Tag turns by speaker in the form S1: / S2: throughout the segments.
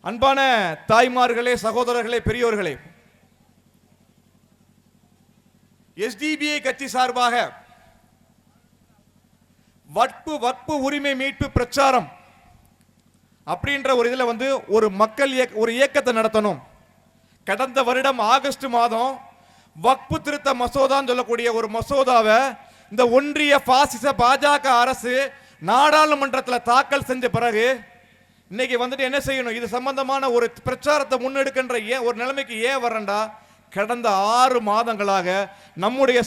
S1: அன்பான தாய்மார்களே, சகோதரர்களே, பெரியோர்களே, எஸ்டிபிஐ கட்சி சார்பாக வக்பு உரிமை மீட்பு பிரச்சாரம் அப்படின்ற ஒரு இதில் ஒரு மக்கள் ஒரு இயக்கத்தை நடத்தணும். கடந்த வருடம் ஆகஸ்ட் மாதம் வக்பு திருத்த மசோதான்னு சொல்லக்கூடிய ஒரு மசோதாவை இந்த ஒன்றிய பாசிச பாஜக அரசு நாடாளுமன்றத்தில் தாக்கல் செஞ்ச பிறகு இன்னைக்கு என்ன செய்யணும், இது சம்பந்தமான ஒரு பிரச்சாரத்தை முன்னெடுக்கின்ற ஒரு நிலைமைக்கு ஏன் வரண்டா, கடந்த 6 மாதங்களாக நம்முடைய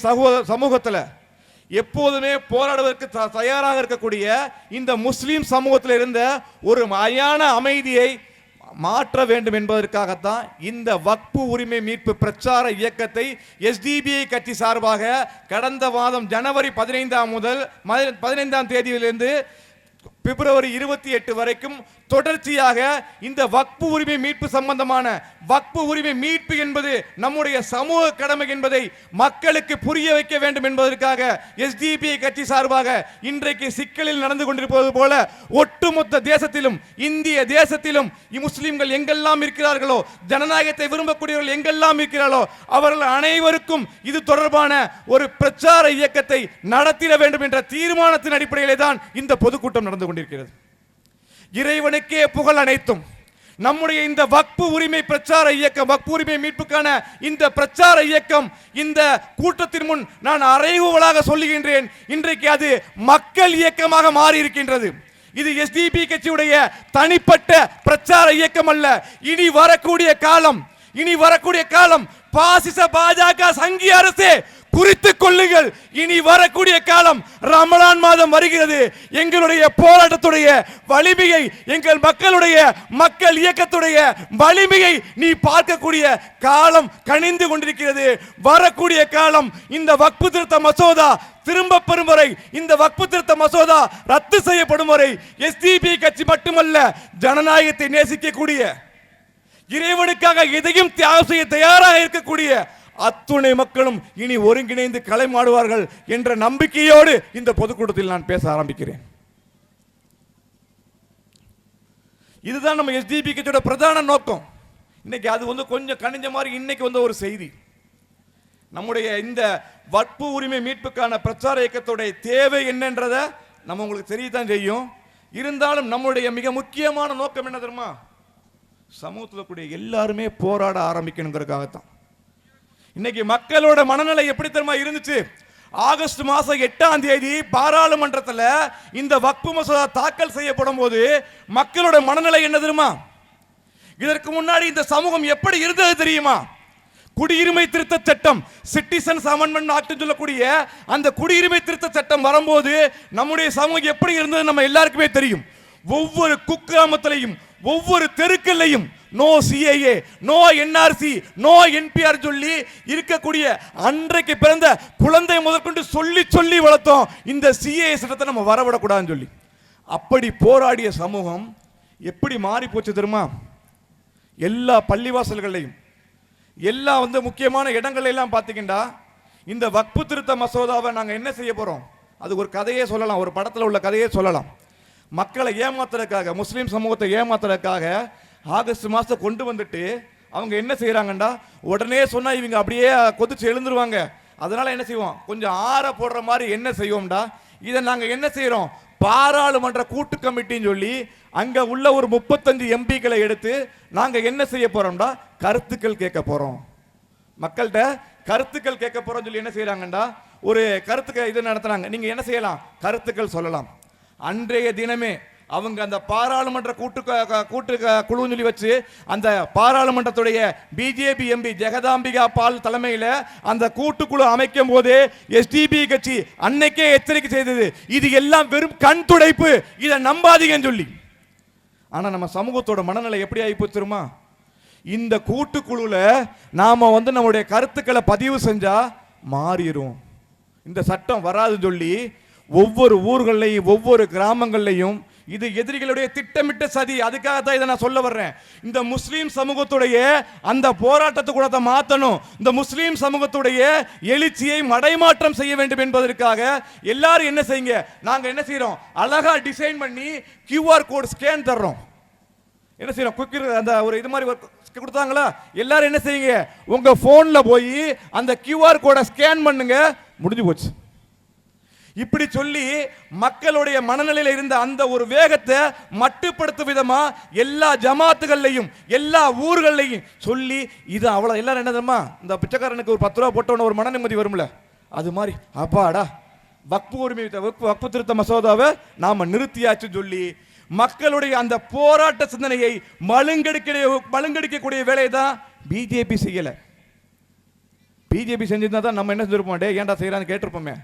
S1: சமூகத்தில் எப்போதுமே போராடுவதற்கு தயாராக இருக்கக்கூடிய இந்த முஸ்லீம் சமூகத்தில் இருந்த ஒரு மயான அமைதியை மாற்ற வேண்டும் என்பதற்காகத்தான் இந்த வக்பு உரிமை மீட்பு பிரச்சார இயக்கத்தை எஸ்டிபிஐ கட்சி சார்பாக கடந்த மாதம் ஜனவரி 15ஆம் தேதியிலிருந்து பிப்ரவரி 28 வரைக்கும் தொடர்ச்சியாக இந்த வக்பு உரிமை மீட்பு சம்பந்தமான வக்பு உரிமை மீட்பு என்பது நம்முடைய சமூக கடமை என்பதை மக்களுக்கு புரிய வைக்க வேண்டும் என்பதற்காக எஸ்டிபிஐ கட்சி சார்பாக இன்றைக்கு சிக்கலில் நடந்து கொண்டிருப்பது போல ஒட்டுமொத்த தேசத்திலும் இந்திய தேசத்திலும் முஸ்லிம்கள் எங்கெல்லாம் இருக்கிறார்களோ, ஜனநாயகத்தை விரும்பக்கூடியவர்கள் எங்கெல்லாம் இருக்கிறார்களோ அவர்கள் அனைவருக்கும் இது தொடர்பான ஒரு பிரச்சார இயக்கத்தை நடத்திட வேண்டும் என்ற தீர்மானத்தின் அடிப்படையிலே தான் இந்த பொதுக்கூட்டம் நடந்து கொண்டிருக்கிறது. இறைவனுக்கே புகழ் அனைத்தும். நம்முடைய இந்த வக்பு உரிமை பிரச்சார இயக்கம், வக்பு உரிமை மீட்புக்கான இந்த பிரச்சார இயக்கம், இந்த கூட்டத்தின் முன் நான் அறைகூவலாக சொல்லுகின்றேன், இன்றைக்கு அது மக்கள் இயக்கமாக மாறி இருக்கின்றது. இது எஸ்டிபி கட்சியுடைய தனிப்பட்ட பிரச்சார இயக்கம் அல்ல. இனி வரக்கூடிய காலம் பாசிச பாஜக சங்கி அரசே குறித்துக் கொள்ளுங்கள். இனி வரக்கூடிய காலம் ரமலான் மாதம் வருகிறது. எங்களுடைய போராட்டத்துடைய வலிமையை, எங்கள் மக்கள் இயக்கத்துடைய வலிமையை நீ பார்க்கக்கூடிய காலம் கனிந்து கொண்டிருக்கிறது. வரக்கூடிய காலம் இந்த வக்பு திருத்த மசோதா திரும்ப பெறும் வரை, இந்த வக்பு திருத்த மசோதா ரத்து செய்யப்படும் வரை எஸ்டிபி கட்சி மட்டுமல்ல, ஜனநாயகத்தை நேசிக்கக்கூடிய, இறைவனுக்காக எதையும் தியாகம் செய்ய தயாராக இருக்கக்கூடிய அத்துணை மக்களும் இனி ஒருங்கிணைந்து களமாடுவார்கள் என்ற நம்பிக்கையோடு இந்த பொதுக்கூட்டத்தில் நான் பேச ஆரம்பிக்கிறேன். இதுதான் நம்ம எஸ்டிபி கட்சியோட பிரதான நோக்கம். இன்னைக்கு அது கொஞ்சம் கணிஞ்ச மாதிரி இன்னைக்கு ஒரு செய்தி, நம்முடைய இந்த வக்பு உரிமை மீட்புக்கான பிரச்சார இயக்கத்துடைய தேவை என்னன்றதை நம்ம உங்களுக்கு தெரியத்தான் செய்யும். இருந்தாலும் நம்முடைய மிக முக்கியமான நோக்கம் என்ன தெரியுமா, சமூகத்தில் கூடிய எல்லாருமே போராட ஆரம்பிக்கணுங்கிறதுக்காகத்தான். இன்னைக்கு மக்களோட மனநிலை எப்படி தெரியுமா இருந்துச்சு, ஆகஸ்ட் மாதம் 8ஆம் தேதி பாராளுமன்றத்தில் இந்த வக்பு மசோதா தாக்கல் செய்யப்படும் போது மக்களோட மனநிலை என்ன தெரியுமா, இதற்கு முன்னாடி இந்த சமூகம் எப்படி இருந்தது தெரியுமா, குடியுரிமை திருத்த சட்டம், சிட்டிசன்ஸ் அமெண்ட்மென்ட் ஆக்ட் சொல்லக்கூடிய அந்த குடியுரிமை திருத்த சட்டம் வரும்போது நம்முடைய சமூகம் எப்படி இருந்தது நம்ம எல்லாருக்குமே தெரியும். ஒவ்வொரு குக்கிராமத்திலையும் ஒவ்வொரு தெருக்கள்லையும் no CAA, no NRC, no NPR சொல்லி இருக்கக்கூடிய அன்றைக்கு பிறந்த குழந்தை முதற்கொண்டு சொல்லி வளர்த்தோம் இந்த சிஏஏ சட்டத்தை நம்ம வரவிடக்கூடாதுன்னு சொல்லி. அப்படி போராடிய சமூகம் எப்படி மாறி போச்சு தெரியுமா, எல்லா பள்ளிவாசல்களையும் எல்லா முக்கியமான இடங்கள் எல்லாம் பார்த்தீங்கன்னா இந்த வக்பு திருத்த மசோதாவை நாங்கள் என்ன செய்ய போறோம், அது ஒரு கதையே சொல்லலாம், ஒரு படத்தில் உள்ள கதையே சொல்லலாம். மக்களை ஏமாத்துறதுக்காக, முஸ்லீம் சமூகத்தை ஏமாத்துறதுக்காக ஆகஸ்ட் மாதம் கொண்டு வந்துட்டு அவங்க என்ன செய்யறாங்கண்டா, உடனே சொன்னா இவங்க அப்படியே கொதிச்சு எழுந்துருவாங்க. அதனால என்ன செய்வோம், கொஞ்சம் ஆற போடுற மாதிரி என்ன செய்வோம்டா, இதை நாங்கள் என்ன செய்யறோம், பாராளுமன்ற கூட்டு கமிட்டின்னு சொல்லி அங்க உள்ள ஒரு 35 எம்பிக்களை எடுத்து நாங்க என்ன செய்ய போறோம்டா, கருத்துக்கள் கேட்க போறோம், மக்கள்கிட்ட கருத்துக்கள் கேட்க போறோம் சொல்லி என்ன செய்யறாங்கடா, ஒரு கருத்துக்கள் இது நடத்துறாங்க. நீங்க என்ன செய்யலாம், கருத்துக்கள் சொல்லலாம். அன்றைய தினமே அவங்க அந்த பாராளுமன்ற கூட்டு குழு சொல்லி வச்சு அந்த பாராளுமன்றத்துடைய பிஜேபி எம்பி ஜெகதாம்பிகா பால் தலைமையில் அந்த கூட்டுக்குழு அமைக்கும் போதே எஸ்டிபி கட்சி அன்னைக்கே எச்சரிக்கை செய்தது, இது எல்லாம் வெறும் கண் துடைப்பு, இதை நம்பாதீங்கன்னு சொல்லி. ஆனா நம்ம சமூகத்தோட மனநிலை எப்படி ஆகிப்போச்சு தெரியுமா, இந்த கூட்டுக்குழுல நாம நம்முடைய கருத்துக்களை பதிவு செஞ்சா மாறிடும், இந்த சட்டம் வராதுன்னு சொல்லி ஒவ்வொரு ஊர்களையும் ஒவ்வொரு கிராமங்கள்லையும் இது எதிரிகளுடைய திட்டமிட்ட சதி. அதுக்காக தான் இதை நான் சொல்ல வர்றேன். இந்த முஸ்லீம் சமூகத்துடைய அந்த போராட்டத்தை கூட மாற்றணும், இந்த முஸ்லீம் சமூகத்துடைய எழுச்சியை மடைமாற்றம் செய்ய வேண்டும் என்பதற்காக எல்லாரும் என்ன செய்யுங்க, நாங்கள் என்ன செய்யறோம், அழகா டிசைன் பண்ணி QR கோட் ஸ்கேன் தர்றோம். என்ன செய்யணும், குக்கிர் அந்த ஒரு இது மாதிரி கொடுத்தாங்களா, எல்லாரும் என்ன செய்யுங்க, உங்க போன்ல போய் அந்த QR கோடை ஸ்கேன் பண்ணுங்க, முடிஞ்சு போச்சு. இப்படி சொல்லி மக்களுடைய மனநிலையில் இருந்த அந்த ஒரு வேகத்தை மட்டுப்படுத்தும் விதமா எல்லா ஜமாத்துகள்லையும் எல்லா ஊர்களையும் சொல்லி இது அவ்வளவு எல்லாரும் என்ன தெரியுமா, இந்த பிச்சைக்காரனுக்கு ஒரு 10 ரூபா போட்டவன ஒரு மன நிம்மதி வரும்ல, அது மாதிரி அப்பாடா வக்பு உரிமை வக்பு திருத்த மசோதாவை நாம நிறுத்தியாச்சு சொல்லி மக்களுடைய அந்த போராட்ட சிந்தனையை மழுங்கடிக்கக்கூடிய வேலையை தான் பிஜேபி செய்யல. பிஜேபி செஞ்சிருந்தா தான் நம்ம என்ன செஞ்சிருப்போம், டே ஏன்டா செய்யறான்னு கேட்டிருப்போமே.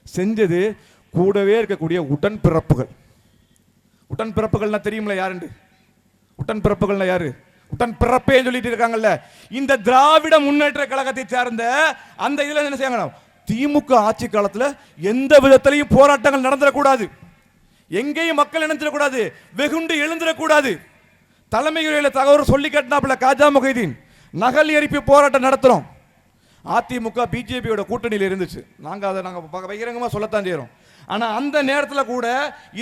S1: செஞ்சது கூடவே இருக்கக்கூடிய உடன்பிறப்புகள். உடன்பிறப்புகள்னா தெரியுமில்ல யாருண்டு, உடன்பிறப்புகள்னா யாரு, உடன்பிறப்பே சொல்லிட்டு இருக்காங்கல்ல, இந்த திராவிட முன்னேற்ற கழகத்தை சார்ந்த அந்த இதுல என்ன செய்யணும், திமுக ஆட்சி காலத்துல எந்த விதத்திலையும் போராட்டங்கள் நடந்துடக்கூடாது, எங்கேயும் மக்கள் இணைஞ்சிடக்கூடாது, வெகுண்டு எழுந்திடக்கூடாது. தலைமையுறையில தகவல் சொல்லி கட்டினாப்புல காஜா முகைதீன் நகல் எரிப்பு போராட்டம் நடத்துறோம். அதிமுக பிஜேபியோட கூட்டணியில் இருந்துச்சு, நாங்கள் அதை பகிரங்கமாக சொல்லத்தான் செய்கிறோம். ஆனால் அந்த நேரத்தில் கூட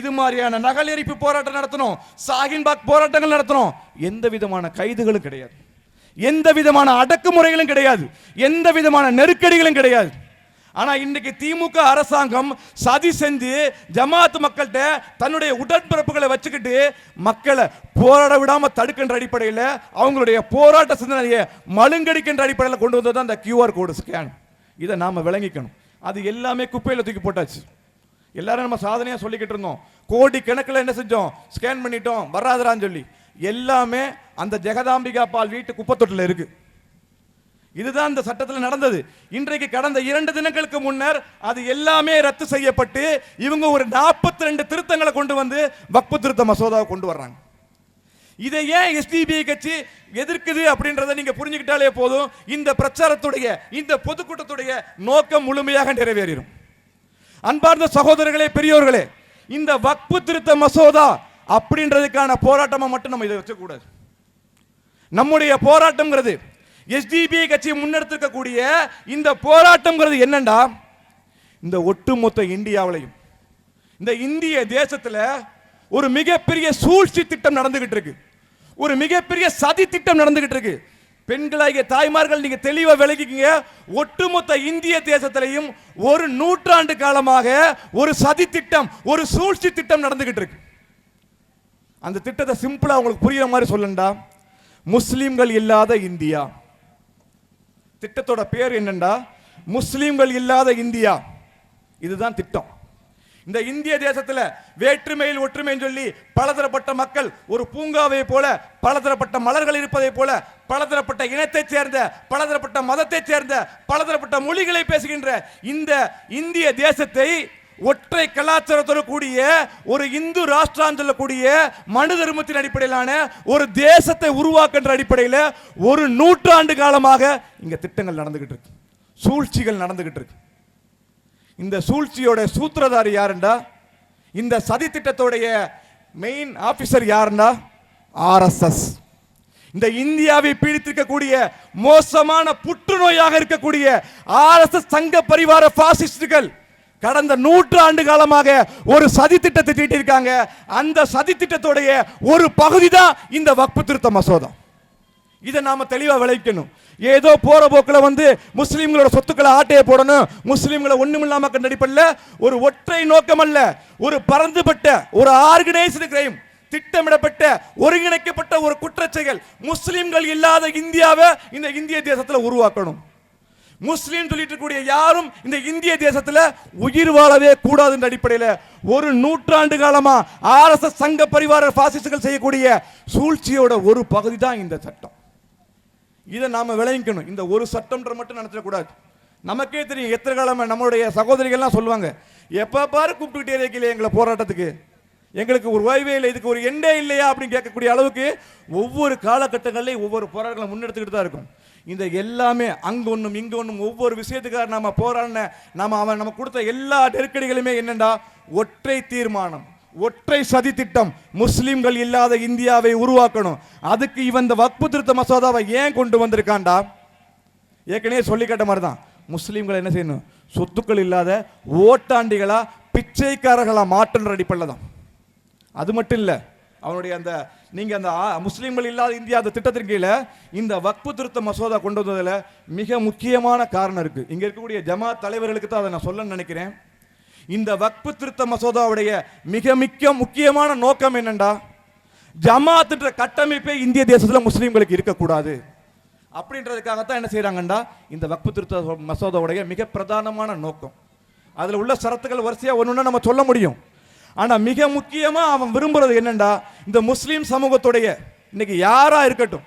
S1: இது மாதிரியான நகல் எரிப்பு போராட்டம் நடத்தணும், ஷாஹின்பாக் போராட்டங்கள் நடத்தணும், எந்த விதமான கைதுகளும் கிடையாது, எந்த விதமான அடக்குமுறைகளும் கிடையாது, எந்த விதமான நெருக்கடிகளும் கிடையாது. ஆனா இன்னைக்கு திமுக அரசாங்கம் சதி செஞ்சு ஜமாத் மக்கள்கிட்ட தன்னுடைய உடன்பிறப்புகளை வச்சுக்கிட்டு மக்களை போராட விடாம தடுக்கின்ற அடிப்படையில் அவங்களுடைய போராட்ட சிந்தனையை மழுங்கடிக்கின்ற அடிப்படையில் கொண்டு வந்தது அந்த QR கோடு ஸ்கேன். இதை நாம விளங்கிக்கணும். அது எல்லாமே குப்பையில் தூக்கி போட்டாச்சு. எல்லாரும் நம்ம சாதனையா சொல்லிக்கிட்டு இருந்தோம், கோடி கணக்கில் என்ன செஞ்சோம், ஸ்கேன் பண்ணிட்டோம் வராதரான்னு சொல்லி. எல்லாமே அந்த ஜெகதாம்பிகா பால் வீட்டு குப்பத்தொட்டில் இருக்கு. இதுதான் இந்த சட்டத்தில் நடந்தது. இன்றைக்கு கடந்த 2 தினங்களுக்கு முன்னர் அது எல்லாமே ரத்து செய்யப்பட்டு இவங்க ஒரு 42 திருத்தங்களை கொண்டு வந்து வக்பு திருத்த மசோதாவை கொண்டு வர்றாங்க. இதை ஏன் SDPI கட்சி எதிர்க்குது அப்படின்றத நீங்க புரிஞ்சுக்கிட்டாலே போதும், இந்த பிரச்சாரத்துடைய இந்த பொதுக்கூட்டத்துடைய நோக்கம் முழுமையாக நிறைவேறும். அன்பார்ந்த சகோதரர்களே, பெரியோர்களே, இந்த வக்பு திருத்த மசோதா அப்படின்றதுக்கான போராட்டமா மட்டும் நம்ம இதை வச்சக்கூடாது. நம்முடைய போராட்டம்ங்கிறது SDPI கட்சி முன்னெடுத்திருக்கக்கூடிய இந்த போராட்டம்ங்கிறது என்னண்டா, இந்த ஒட்டுமொத்த இந்தியாவிலையும் இந்த இந்திய தேசத்துல ஒரு மிகப்பெரிய சூழ்ச்சி திட்டம் நடந்துகிட்டு இருக்கு, ஒரு மிகப்பெரிய சதி திட்டம் நடந்துகிட்டு இருக்கு. பெண்களாகிய தாய்மார்கள் நீங்க தெளிவா விளக்கிக்கீங்க, ஒட்டுமொத்த இந்திய தேசத்திலையும் ஒரு நூற்றாண்டு காலமாக ஒரு சதி திட்டம், ஒரு சூழ்ச்சி திட்டம் நடந்துகிட்டு இருக்கு. அந்த திட்டத்தை சிம்பிளா உங்களுக்கு புரியுற மாதிரி சொல்லண்டா, முஸ்லிம்கள் இல்லாத இந்தியா. திட்டத்தோட பேர் என்னண்டா, முஸ்லிம்கள் இல்லாத இந்தியா. இதுதான் திட்டம். இந்த இந்திய தேசத்துல வேற்றுமையில் ஒற்றுமை சொல்லி பலதரப்பட்ட மக்கள் ஒரு பூங்காவை போல, பலதரப்பட்ட மலர்கள் இருப்பதை போல, பலதரப்பட்ட இனத்தை சேர்ந்த, பலதரப்பட்ட மதத்தை சேர்ந்த, பலதரப்பட்ட மொழிகளை பேசுகின்ற இந்த இந்திய தேசத்தை ஒற்றை கலாச்சாரத்தோடு கூடிய ஒரு இந்து ராஷ்டிரம் சொல்லக்கூடிய மனு தர்மத்தின் அடிப்படையிலான ஒரு தேசத்தை உருவாக்குன்ற அடிப்படையில் ஒரு நூற்றாண்டு காலமாக இங்க திட்டங்கள் நடந்துகிட்டு இருக்கு, சூழ்ச்சிகள் நடந்துகிட்டு இருக்கு. இந்த சூழ்ச்சியோட சூத்திரதாரி யாருண்டா, இந்த சதி திட்டத்தோடைய மெயின் ஆபீசர் யாருண்டா, RSS. இந்த இந்தியாவை பீடித்திருக்கக்கூடிய மோசமான புற்றுநோயாக இருக்கக்கூடிய RSS சங்க பரிவார பாசிஸ்டுகள் கடந்த 100 ஆண்டு காலமாக ஒரு சதி திட்டத்தை தீட்டியிருக்காங்க. அந்த சதி திட்டத்துடைய ஒரு பகுதி தான் இந்த வக்பு திருத்த மசோதா. இதை நாம தெளிவா விளைவிக்கணும். ஏதோ போற போக்கில் வந்து முஸ்லிம்களோட சொத்துக்களை ஆட்டையை போடணும், முஸ்லிம்களை ஒண்ணுமில்லாம அடிப்படையில் ஒரு ஒற்றை நோக்கம் அல்ல, ஒரு பரந்துபட்ட ஒரு ஆர்கனைஸ்டு கிரைம், திட்டமிடப்பட்ட ஒருங்கிணைக்கப்பட்ட ஒரு குற்றச்செயல். முஸ்லிம்கள் இல்லாத இந்தியாவை இந்த இந்திய தேசத்தில் உருவாக்கணும். முஸ்லீம் சொல்லிட்டு கூடிய யாரும் இந்த இந்திய தேசத்துல உயிர் வாழவே கூடாது என்ற அடிப்படையில் ஒரு நூற்றாண்டு காலமா RSS சங்க பரிவார பாசிஸ்டுகள் செய்யக்கூடிய சூழ்ச்சியோட ஒரு பகுதி தான் இந்த சட்டம். இதை நாம விளங்கிக்கணும். இந்த ஒரு சட்டம் மட்டும் நடத்தக்கூடாது. நமக்கே தெரியும், எத்தனை காலமா நம்மளுடைய சகோதரிகள்லாம் சொல்லுவாங்க, எப்ப பாரு கூப்பிட்டுக்கிட்டே இருக்கீங்களே எங்களை போராட்டத்துக்கு, எங்களுக்கு ஒரு ஓய்வே இல்லை, இதுக்கு ஒரு எண்டே இல்லையா அப்படின்னு கேட்கக்கூடிய அளவுக்கு ஒவ்வொரு காலகட்டங்களில் ஒவ்வொரு போராட்டங்களை முன்னெடுத்துக்கிட்டு தான் இருக்கும். இந்த எல்லாமே அங்க ஒன்றும் இங்க ஒன்றும் ஒவ்வொரு விஷயத்துக்காக நாம போராடின அவன் நம்ம கொடுத்த எல்லா நெருக்கடிகளுமே என்னண்டா, ஒற்றை தீர்மானம், ஒற்றை சதி திட்டம், முஸ்லிம்கள் இல்லாத இந்தியாவை உருவாக்கணும். அதுக்கு இவன் இந்த வக்பு திருத்த மசோதாவை ஏன் கொண்டு வந்திருக்கான்டா, ஏற்கனவே சொல்லி கேட்ட மாதிரி தான், முஸ்லிம்கள் என்ன செய்யணும், சொத்துக்கள் இல்லாத ஓட்டாண்டிகளா பிச்சைக்காரர்களா மாற்றுன்ற அடிப்படையில் தான். அது மட்டும் இல்லை, அவனுடைய அந்த நீங்க அந்த முஸ்லீம்கள் இல்லாத இந்தியா அந்த திட்டத்தின் கீழே இந்த வக்பு திருத்த மசோதா கொண்டு வந்ததுல மிக முக்கியமான காரணம் இருக்கு. இங்க இருக்கக்கூடிய ஜமாத் தலைவர்களுக்கு தான் அதை நான் சொல்ல நினைக்கிறேன். இந்த வக்பு திருத்த மசோதாவுடைய மிக முக்கியமான நோக்கம் என்னண்டா, ஜமாத் என்ற கட்டமைப்பே இந்திய தேசத்தில் முஸ்லீம்களுக்கு இருக்கக்கூடாது அப்படின்றதுக்காகத்தான் என்ன செய்யறாங்கண்டா இந்த வக்பு திருத்த மசோதாவுடைய மிக பிரதானமான நோக்கம். அதுல உள்ள சரத்துக்கள் வரிசையா ஒன்னொன்னு நம்ம சொல்ல முடியும். ஆனா மிக முக்கியமா அவன் விரும்புறது என்னண்டா, இந்த முஸ்லீம் சமூகத்துடைய இன்னைக்கு யாரா இருக்கட்டும்,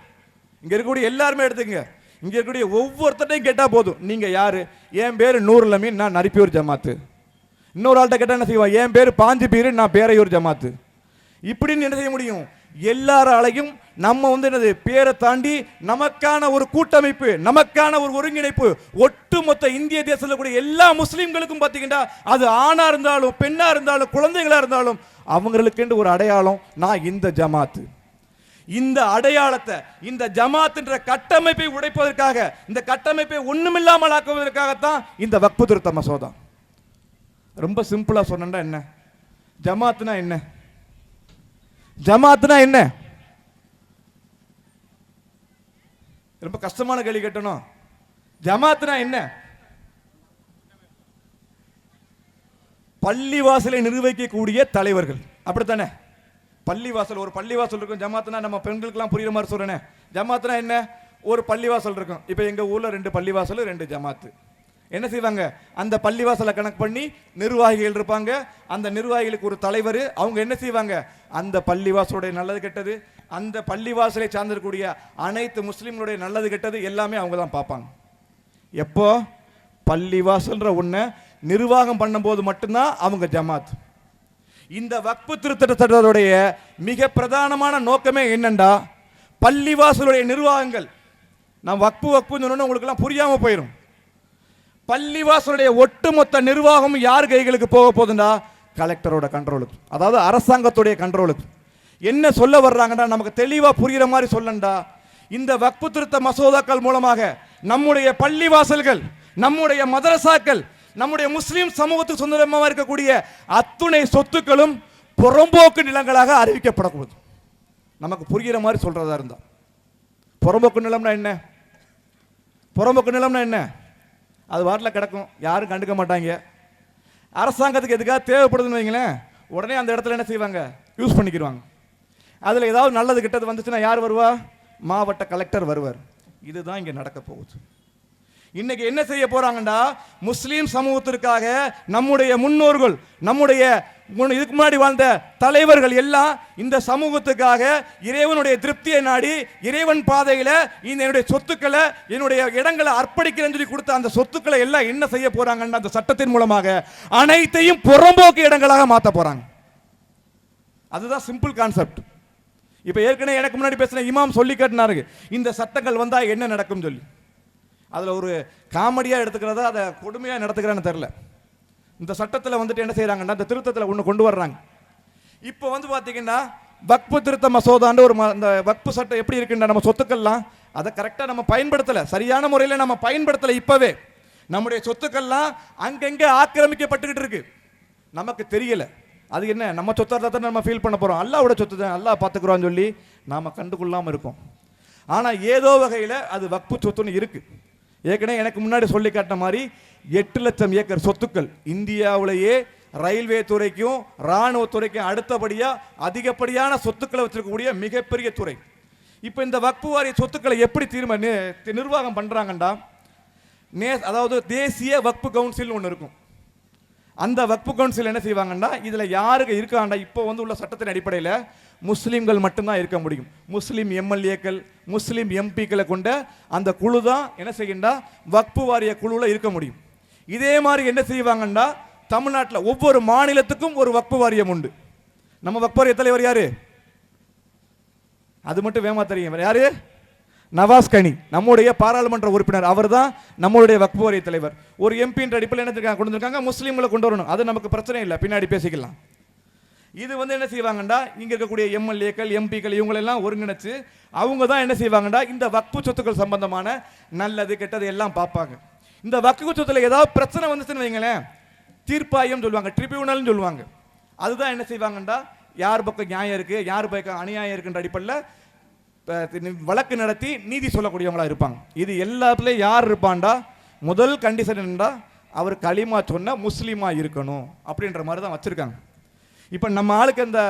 S1: இங்க இருக்கக்கூடிய எல்லாருமே எடுத்துங்க, இங்க இருக்கக்கூடிய ஒவ்வொருத்தரையும் கேட்டா போதும், நீங்க யாரு, என் பேரு நூருல் அமீன், நான் நரிப்பியூர் ஜமாத்து. இன்னொரு ஆள்கிட்ட கேட்டா என்ன செய்வான், என் பேரு பாஞ்சி பீரு, நான் பேரையூர் ஜமாத்து. இப்படின்னு என்ன செய்ய முடியும், எல்லாராலையும் நம்ம என்னது பேரை தாண்டி நமக்கான ஒரு கூட்டமைப்பு, நமக்கான ஒரு ஒருங்கிணைப்பு ஒட்டுமொத்த இந்திய தேசத்தில் கூட எல்லா முஸ்லீம்களுக்கும் பார்த்தீங்கன்னா அது ஆணா இருந்தாலும் பெண்ணா இருந்தாலும் குழந்தைகளா இருந்தாலும் அவங்களுக்கு ஒரு அடையாளம், நான் இந்த ஜமாத்து. இந்த அடையாளத்தை இந்த ஜமாத் என்ற கட்டமைப்பை உடைப்பதற்காக, இந்த கட்டமைப்பை ஒண்ணுமில்லாமல் ஆக்குவதற்காகத்தான் இந்த வக்பு திருத்த மசோதா. ரொம்ப சிம்பிளா சொன்னா என்ன, ஜமாத்னா என்ன, ஜமாத்னா என்ன, ரொம்ப கஷ்டமான கேள்வி கேட்டணும். ஜமாத்னா என்ன, பள்ளிவாசலை நிர்வகிக்கக்கூடிய தலைவர்கள், அப்படித்தானே? பள்ளிவாசல், ஒரு பள்ளிவாசல் இருக்கும். ஜமாத்னா நம்ம பெண்களுக்கெல்லாம் புரியுற மாதிரி சொல்றேன். ஜமாத்னா என்ன, ஒரு பள்ளிவாசல் இருக்கும். இப்போ எங்க ஊர்ல 2 பள்ளிவாசல் 2 ஜமாத்து. என்ன செய்வாங்க, அந்த பள்ளிவாசலை கணக்கு பண்ணி நிர்வாகிகள் இருப்பாங்க. அந்த நிர்வாகிகளுக்கு ஒரு தலைவர். அவங்க என்ன செய்வாங்க, அந்த பள்ளிவாசலுடைய நல்லது கெட்டது, அந்த பள்ளிவாசலை சார்ந்திருக்கக்கூடிய அனைத்து முஸ்லீம்களுடைய நல்லது கெட்டது எல்லாமே அவங்க தான் பார்ப்பாங்க. எப்போ பள்ளிவாசல்ன்ற ஒண்ணு நிர்வாகம் பண்ணும்போது மட்டும்தான் அவங்க ஜமாத். இந்த வக்பு திருத்தத்துடைய மிக பிரதானமான நோக்கமே என்னண்டா, பள்ளிவாசலுடைய நிர்வாகங்கள், நான் வக்புன்னு சொன்னோன்னு உங்களுக்கு எல்லாம் புரியாம போயிடும். பள்ளிவாசலுடைய ஒட்டுமொத்த நிர்வாகம் யார் கைகளுக்கு போக போகுதுண்டா, கலெக்டரோட கண்ட்ரோலுக்கு, அதாவது அரசாங்கத்துடைய கண்ட்ரோலுக்கு. என்ன சொல்ல வர்றாங்கன்னா நமக்கு தெளிவா புரியுற மாதிரி சொல்லண்டா, இந்த வக்பு திருத்த மசோதாக்கள் மூலமாக நம்முடைய பள்ளிவாசல்கள், நம்முடைய மதரசாக்கள், நம்முடைய முஸ்லீம் சமூகத்துக்கு சொந்தமாக இருக்கக்கூடிய அத்துணை சொத்துக்களும் புறம்போக்கு நிலங்களாக அறிவிக்கப்படக்கூடாது. நமக்கு புரிகிற மாதிரி சொல்றதா இருந்தா, புறம்போக்கு நிலம்னா என்ன, புறம்போக்கு நிலம்னா என்ன, அது வாட்டில் கிடக்கும், யாரும் கண்டுக்க மாட்டாங்க. அரசாங்கத்துக்கு எதுக்காக தேவைப்படுதுன்னு வைங்களேன், உடனே அந்த இடத்துல என்ன செய்வாங்க, யூஸ் பண்ணிக்கிடுவாங்க. அதில் ஏதாவது நல்லது கிட்டது வந்துச்சுன்னா யார் வருவா, மாவட்ட கலெக்டர் வருவார். இதுதான் இங்கே நடக்க போகுது. இன்னைக்கு என்ன செய்ய போறாங்கடா, முஸ்லீம் சமூகத்திற்காக நம்முடைய முன்னோர்கள், நம்முடைய இதுக்கு முன்னாடி வாழ்ந்த தலைவர்கள் எல்லாம் இந்த சமூகத்துக்காக இறைவனுடைய திருப்தியை நாடி இறைவன் பாதையில என்னுடைய சொத்துக்களை, என்னுடைய இடங்களை அர்ப்பணிக்கிறேன்னு சொல்லி கொடுத்த அந்த சொத்துக்களை எல்லாம் என்ன செய்ய போறாங்கன்னா, அந்த சட்டத்தின் மூலமாக அனைத்தையும் புறம்போக்கு இடங்களாக மாற்ற போறாங்க. அதுதான் சிம்பிள் கான்செப்ட். இப்ப ஏற்கனவே எனக்கு முன்னாடி பேசின இமாம் சொல்லி காட்டினாரு, இந்த சட்டங்கள் வந்தா என்ன நடக்கும் சொல்லி. அதுல ஒரு காமெடியா எடுத்துக்கிறதா அதை கொடுமையா நடத்துக்கிறான்னு தெரியல. இந்த சட்டத்தில் வந்துட்டு என்ன செய்யறாங்கன்னா, இந்த திருத்தத்தில் ஒன்று கொண்டு வர்றாங்க. இப்போ பாத்தீங்கன்னா வக்பு திருத்த மசோதான்ற ஒரு இந்த வக்பு சட்டம் எப்படி இருக்குன்னா, நம்ம சொத்துக்கள்லாம் அதை கரெக்டாக நம்ம பயன்படுத்தலை, சரியான முறையில் நம்ம பயன்படுத்தலை. இப்பவே நம்முடைய சொத்துக்கள்லாம் அங்கங்கே ஆக்கிரமிக்கப்பட்டுக்கிட்டு இருக்கு, நமக்கு தெரியல. அது என்ன, நம்ம சொத்தா தான் நம்ம ஃபீல் பண்ண போறோம், அல்லாவோட சொத்து தான், அல்லாஹ் பார்த்துக்கிறோன்னு சொல்லி நாம கண்டுகொள்ளாமல் இருக்கோம். ஆனா ஏதோ வகையில் அது வக்பு சொத்துன்னு இருக்கு. ஏற்கனவே எனக்கு முன்னாடி சொல்லி காட்டின மாதிரி 8 லட்சம் ஏக்கர் சொத்துக்கள் இந்தியாவிலேயே ரயில்வே துறைக்கும் ராணுவ துறைக்கும் அடுத்தபடியா அதிகப்படியான சொத்துக்களை வச்சிருக்கக்கூடிய மிகப்பெரிய துறை. இப்போ இந்த வக்பு வாரிய சொத்துக்களை எப்படி நிர்வாகம் பண்றாங்கண்டா, அதாவது தேசிய வக்பு கவுன்சில் ஒன்று இருக்கும். அந்த வக்பு கவுன்சில் என்ன செய்வாங்கன்னா, இதுல யாருக்கு இருக்காண்டா, இப்போ உள்ள சட்டத்தின் அடிப்படையில் முஸ்லீம்கள் மட்டும்தான் இருக்க முடியும். முஸ்லீம் எம்எல்ஏக்கள், முஸ்லீம் எம்பிக்களை கொண்ட அந்த குழு தான் என்ன செய்யண்டா, வக்பு வாரிய குழுவில் இருக்க முடியும். இதே மாதிரி என்ன செய்வாங்கன்னா, தமிழ்நாட்டில் ஒவ்வொரு மாநிலத்துக்கும் ஒரு வக்பு வாரியம் உண்டு. நம்ம வக்பு வாரிய தலைவர் யாரு, அது மட்டும் வேமா தெரியும், யாரு, நவாஸ் கனி, நம்முடைய பாராளுமன்ற உறுப்பினர். அவர் தான் நம்மளுடைய வக்பு வாரிய தலைவர். ஒரு எம்பின்ற அடிப்படையில் என்ன கொண்டு வந்திருக்காங்க, முஸ்லீம்களை கொண்டு வரணும். அது நமக்கு பிரச்சனை இல்லை, பின்னாடி பேசிக்கலாம். இது என்ன செய்வாங்கடா, இங்க இருக்கக்கூடிய எம்எல்ஏக்கள் எம்பிக்கள் இவங்களெல்லாம் ஒருங்கிணைச்சு அவங்க தான் என்ன செய்வாங்கடா, இந்த வக்பு சொத்துக்கள் சம்பந்தமான நல்லது கெட்டது எல்லாம் பார்ப்பாங்க. இந்த வக்பு சொத்துல ஏதாவது பிரச்சனை வந்துச்சுன்னு வைங்களேன், தீர்ப்பாயம் சொல்லுவாங்க, ட்ரிபியூனல் சொல்லுவாங்க. அதுதான் என்ன செய்வாங்கடா, யார் பக்கம் நியாயம் இருக்கு, யார் பக்கம் அநியாயம் இருக்குன்ற அடிப்படையில் வழக்கு நடத்தி நீதி சொல்லக்கூடியவங்களா இருப்பாங்க. இது எல்லாத்துலயும் யார் இருப்பான்டா, முதல் கண்டிஷன் என்னடா, அவர் களிமா சொன்ன முஸ்லீமா இருக்கணும் அப்படின்ற மாதிரி தான் வச்சிருக்காங்க. இப்போ நம்ம ஆளுக்கு அந்த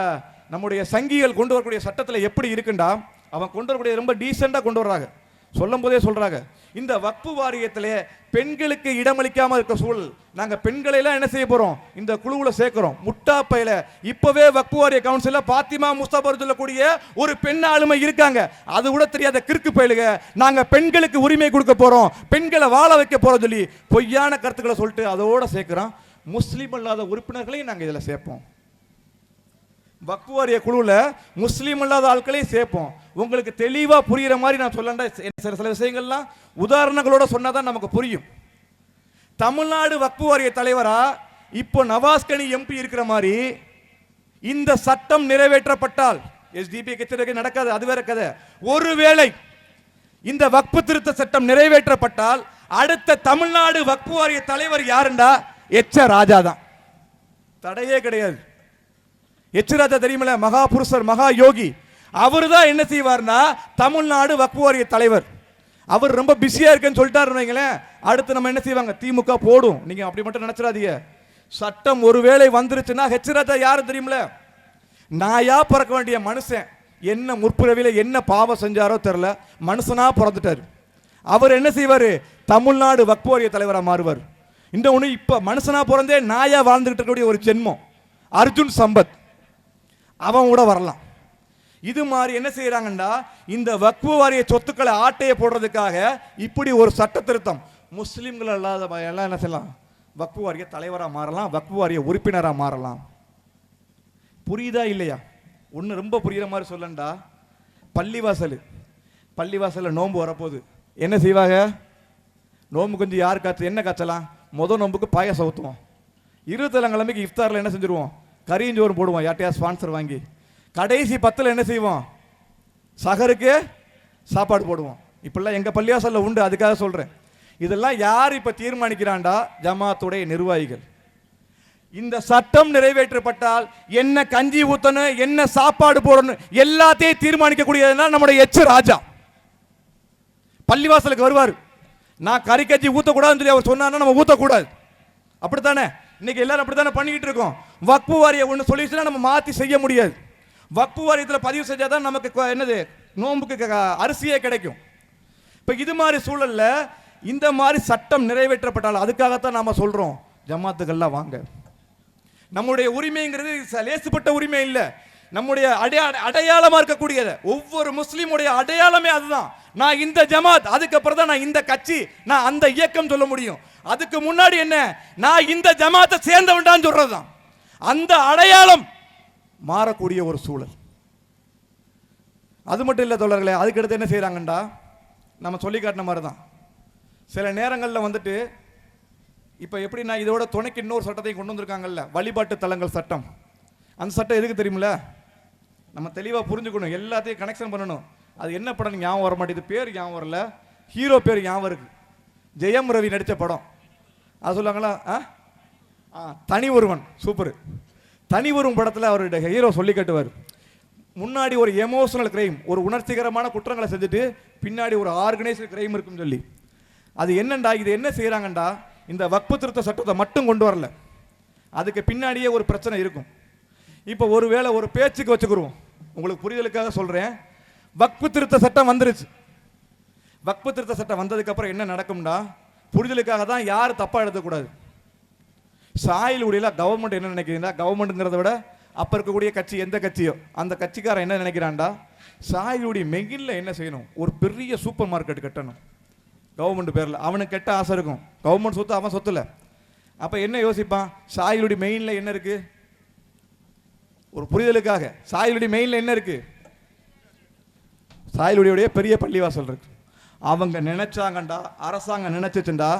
S1: நம்முடைய சங்கிகள் கொண்டு வரக்கூடிய சட்டத்தில் எப்படி இருக்குண்டா, அவன் கொண்டு வரக்கூடிய ரொம்ப டீசெண்டாக கொண்டு வர்றாங்க. சொல்லும் போதே சொல்றாங்க, இந்த வக்ஃபு வாரியத்திலே பெண்களுக்கு இடமளிக்காம இருக்க சூழல், நாங்க பெண்களை எல்லாம் என்ன செய்ய போறோம், இந்த குழுவுல சேர்க்கிறோம். முட்டாப்பையில இப்பவே வக்ஃபு வாரிய கவுன்சில்ல பாத்திமா முஸ்தபர் சொல்லக்கூடிய ஒரு பெண் ஆளுமை இருக்காங்க. அது கூட தெரியாத கிறுக்கு பயிலுக, நாங்க பெண்களுக்கு உரிமை கொடுக்க போறோம், பெண்களை வாழ வைக்க போறோம் சொல்லி பொய்யான கருத்துக்களை சொல்லிட்டு அதோட சேர்க்கிறோம். முஸ்லீம் அல்லாத உறுப்பினர்களையும் நாங்க இதுல சேர்ப்போம். வக்ஃபு வாரிய குழுவில் முஸ்லீம் அல்லாத ஆட்களையும் சேர்ப்போம். உங்களுக்கு தெளிவா புரியுற மாதிரி நான் சொல்லண்டா, சில விஷயங்கள்லாம் உதாரணங்களோட சொன்னாதான் நமக்கு புரியும். தமிழ்நாடு வக்ஃபு வாரிய தலைவரா இப்போ நவாஸ்கனி எம்பி இருக்கிற மாதிரி இந்த சட்டம் நிறைவேற்றப்பட்டால் எஸ்டிபி கட்சி நடக்காது, அது வேற கதை. ஒருவேளை இந்த வக்ஃபு திருத்த சட்டம் நிறைவேற்றப்பட்டால் அடுத்த தமிழ்நாடு வக்ஃபு வாரிய தலைவர் யாருண்டா, எச் ராஜா தான். தடையே கிடையாது. எச் ராஜா தெரியுமில்ல, மகா புருஷர், மகா யோகி. அவர் தான் என்ன செய்வார்னா தமிழ்நாடு வக்ஃபு வாரிய தலைவர். அவர் ரொம்ப பிஸியா இருக்குன்னு சொல்லிட்டாருன்னு அடுத்து நம்ம என்ன செய்வாங்க, திமுக போடும். நீங்க அப்படி மட்டும் நினைச்சிடாதீங்க. சட்டம் ஒருவேளை வந்துருச்சுன்னா எச் ராஜா யாரு தெரியுமில்ல, நாயா பிறக்க வேண்டிய மனுஷன். என்ன முற்பிறவில என்ன பாவம் செஞ்சாரோ தெரியல, மனுஷனா பிறந்துட்டாரு. அவர் என்ன செய்வாரு, தமிழ்நாடு வக்ஃபு வாரிய தலைவரா மாறுவார். இந்த ஒண்ணு இப்ப மனுஷனா பிறந்தே நாயா வாழ்ந்துகிட்டு இருக்கக்கூடிய ஒரு ஜென்மம் அர்ஜுன் சம்பத், அவன் கூட வரலாம். இது மாதிரி என்ன செய்யறாங்கன்னா, இந்த வக்ஃபு வாரிய சொத்துக்களை ஆட்டைய போடுறதுக்காக இப்படி ஒரு சட்ட திருத்தம். முஸ்லிம்கள் அல்லாத எல்லாம் என்ன செய்யலாம், வக்ஃபு வாரிய தலைவராக மாறலாம், வக்ஃபு வாரிய உறுப்பினராக மாறலாம். புரியுதா இல்லையா? ஒன்று ரொம்ப புரியுற மாதிரி சொல்லண்டா, பள்ளிவாசல் நோன்பு வரப்போகுது. என்ன செய்வாங்க, நோம்பு கொஞ்சம் யார் காய்ச்சல், என்ன காய்ச்சலாம், முதல் நோம்புக்கு பாயாசம் ஊற்றுவோம். 27 கிழமைக்கு இஃப்தாரில் என்ன செஞ்சிருவோம், கறியஞ்சோறு போடுவோம், யார்ட்டையா ஸ்பான்சர் வாங்கி. கடைசி 10 என்ன செய்வோம், சகருக்கு சாப்பாடு போடுவோம். இப்பெல்லாம் எங்க பள்ளிவாசல்ல உண்டு, அதுக்காக சொல்றேன். இதெல்லாம் யார் இப்ப தீர்மானிக்கிறான்டா, ஜமாத்துடைய நிர்வாகிகள். இந்த சட்டம் நிறைவேற்றப்பட்டால் என்ன கஞ்சி ஊத்தணும், என்ன சாப்பாடு போடணும், எல்லாத்தையும் தீர்மானிக்கக்கூடியதுனா நம்முடைய எச் ராஜா. பள்ளிவாசலுக்கு வருவார், நான் கறி கஞ்சி ஊத்தக்கூடாதுன்னு சொல்லி அவர் சொன்னார்னா நம்ம ஊத்தக்கூடாது. அப்படித்தானே இன்னைக்கு எல்லாரும் அப்படித்தானே பண்ணிக்கிட்டு இருக்கோம். வக்ஃபு வாரிய ஒன்று சொல்லிச்சுன்னா நம்ம மாற்றி செய்ய முடியாது. வக்ஃபு வாரியத்தில் பதிவு செஞ்சாதான் நமக்கு என்னது, நோம்புக்கு அரிசியே கிடைக்கும். இப்போ இது மாதிரி சூழல்ல இந்த மாதிரி சட்டம் நிறைவேற்றப்பட்டால் அதுக்காகத்தான் நாம சொல்றோம், ஜமாத்துக்கள்லாம் வாங்க. நம்முடைய உரிமைங்கிறது லேசுப்பட்ட உரிமை இல்லை, நம்முடைய அடையாளமா இருக்கக்கூடியது. ஒவ்வொரு முஸ்லீமுடைய அடையாளமே அதுதான். நான் இந்த ஜமாத், அதுக்கப்புறம் தான் நான் இந்த கட்சி, நான் அந்த இயக்கம் சொல்ல முடியும். அதுக்கு முன்னாடி என்ன, நான் இந்த ஜமாத்தை சேர்ந்தவன்டான்னு சொல்றதுதான். அந்த அடையாளம் மாறக்கூடிய ஒரு சூழல். அது மட்டும் இல்லை தோழர்களே, அதுக்கடுத்து என்ன செய்யறாங்கண்டா, நம்ம சொல்லி காட்டின மாதிரி தான் சில நேரங்களில் வந்துட்டு இப்போ எப்படி நான் இதோட துணைக்கு இன்னொரு சட்டத்தையும் கொண்டு வந்திருக்காங்கல்ல, வழிபாட்டு தலங்கள் சட்டம். அந்த சட்டம் எதுக்கு தெரியுமில்ல, நம்ம தெளிவாக புரிஞ்சுக்கணும், எல்லாத்தையும் கனெக்ஷன் பண்ணணும். அது என்ன படம் ஞாபகம் வர மாட்டேது, பேர் ஞாபகம் வரல, ஹீரோ பேர் ஞாபகம் இருக்கு, ஜெயம் ரவி நடித்த படம். அது சொல்லுவாங்களா, தனி ஒருவன். சூப்பர். தனி ஒருவன் படத்தில் அவருடைய ஹீரோ சொல்லி கட்டுவார், முன்னாடி ஒரு எமோஷனல் கிரைம், ஒரு உணர்ச்சிகரமான குற்றங்களை செஞ்சுட்டு பின்னாடி ஒரு ஆர்கனைஸ்டு கிரைம் இருக்குன்னு சொல்லி. அது என்னண்டா, இது என்ன செய்யறாங்கண்டா, இந்த வக்ஃபு திருத்த சட்டத்தை மட்டும் கொண்டு வரல, அதுக்கு பின்னாடியே ஒரு பிரச்சனை இருக்கும். இப்போ ஒருவேளை ஒரு பேச்சுக்கு வச்சுக்கிறோம், உங்களுக்கு புரிதலுக்காக சொல்றேன். வக்ஃபு திருத்த சட்டம் வந்துருச்சு. வக்ஃபு திருத்த சட்டம் வந்ததுக்கு அப்புறம் என்ன நடக்கும்னா, புரிதலுக்காக தான் யாரும் தப்பா எழுதக்கூடாது. சாயலுடைய கவர்மெண்ட் என்ன நினைக்கிறீங்களா, கவர்மெண்ட்ங்கிறத விட அப்ப இருக்கக்கூடிய கட்சி எந்த கட்சியோ அந்த கட்சிக்காரன் என்ன நினைக்கிறான்டா, சாயலுடைய மெயின்ல என்ன செய்யணும், ஒரு பெரிய சூப்பர் மார்க்கெட் கட்டணும் கவர்மெண்ட் பேர்ல. அவனுக்கு கெட்ட ஆசை இருக்கும், கவர்மெண்ட் சொத்து அவன் சொத்துல. அப்ப என்ன யோசிப்பான், சாயலுடைய மெயின்ல என்ன இருக்கு, ஒரு புரிதலுக்காக சாயலுடைய மெயின்ல என்ன இருக்கு, சாயலுடைய பெரிய பள்ளிவாசல் இருக்கு. அவங்க நினைச்சாங்கண்டா, அரசாங்கம் நினைச்சுச்சுண்டா,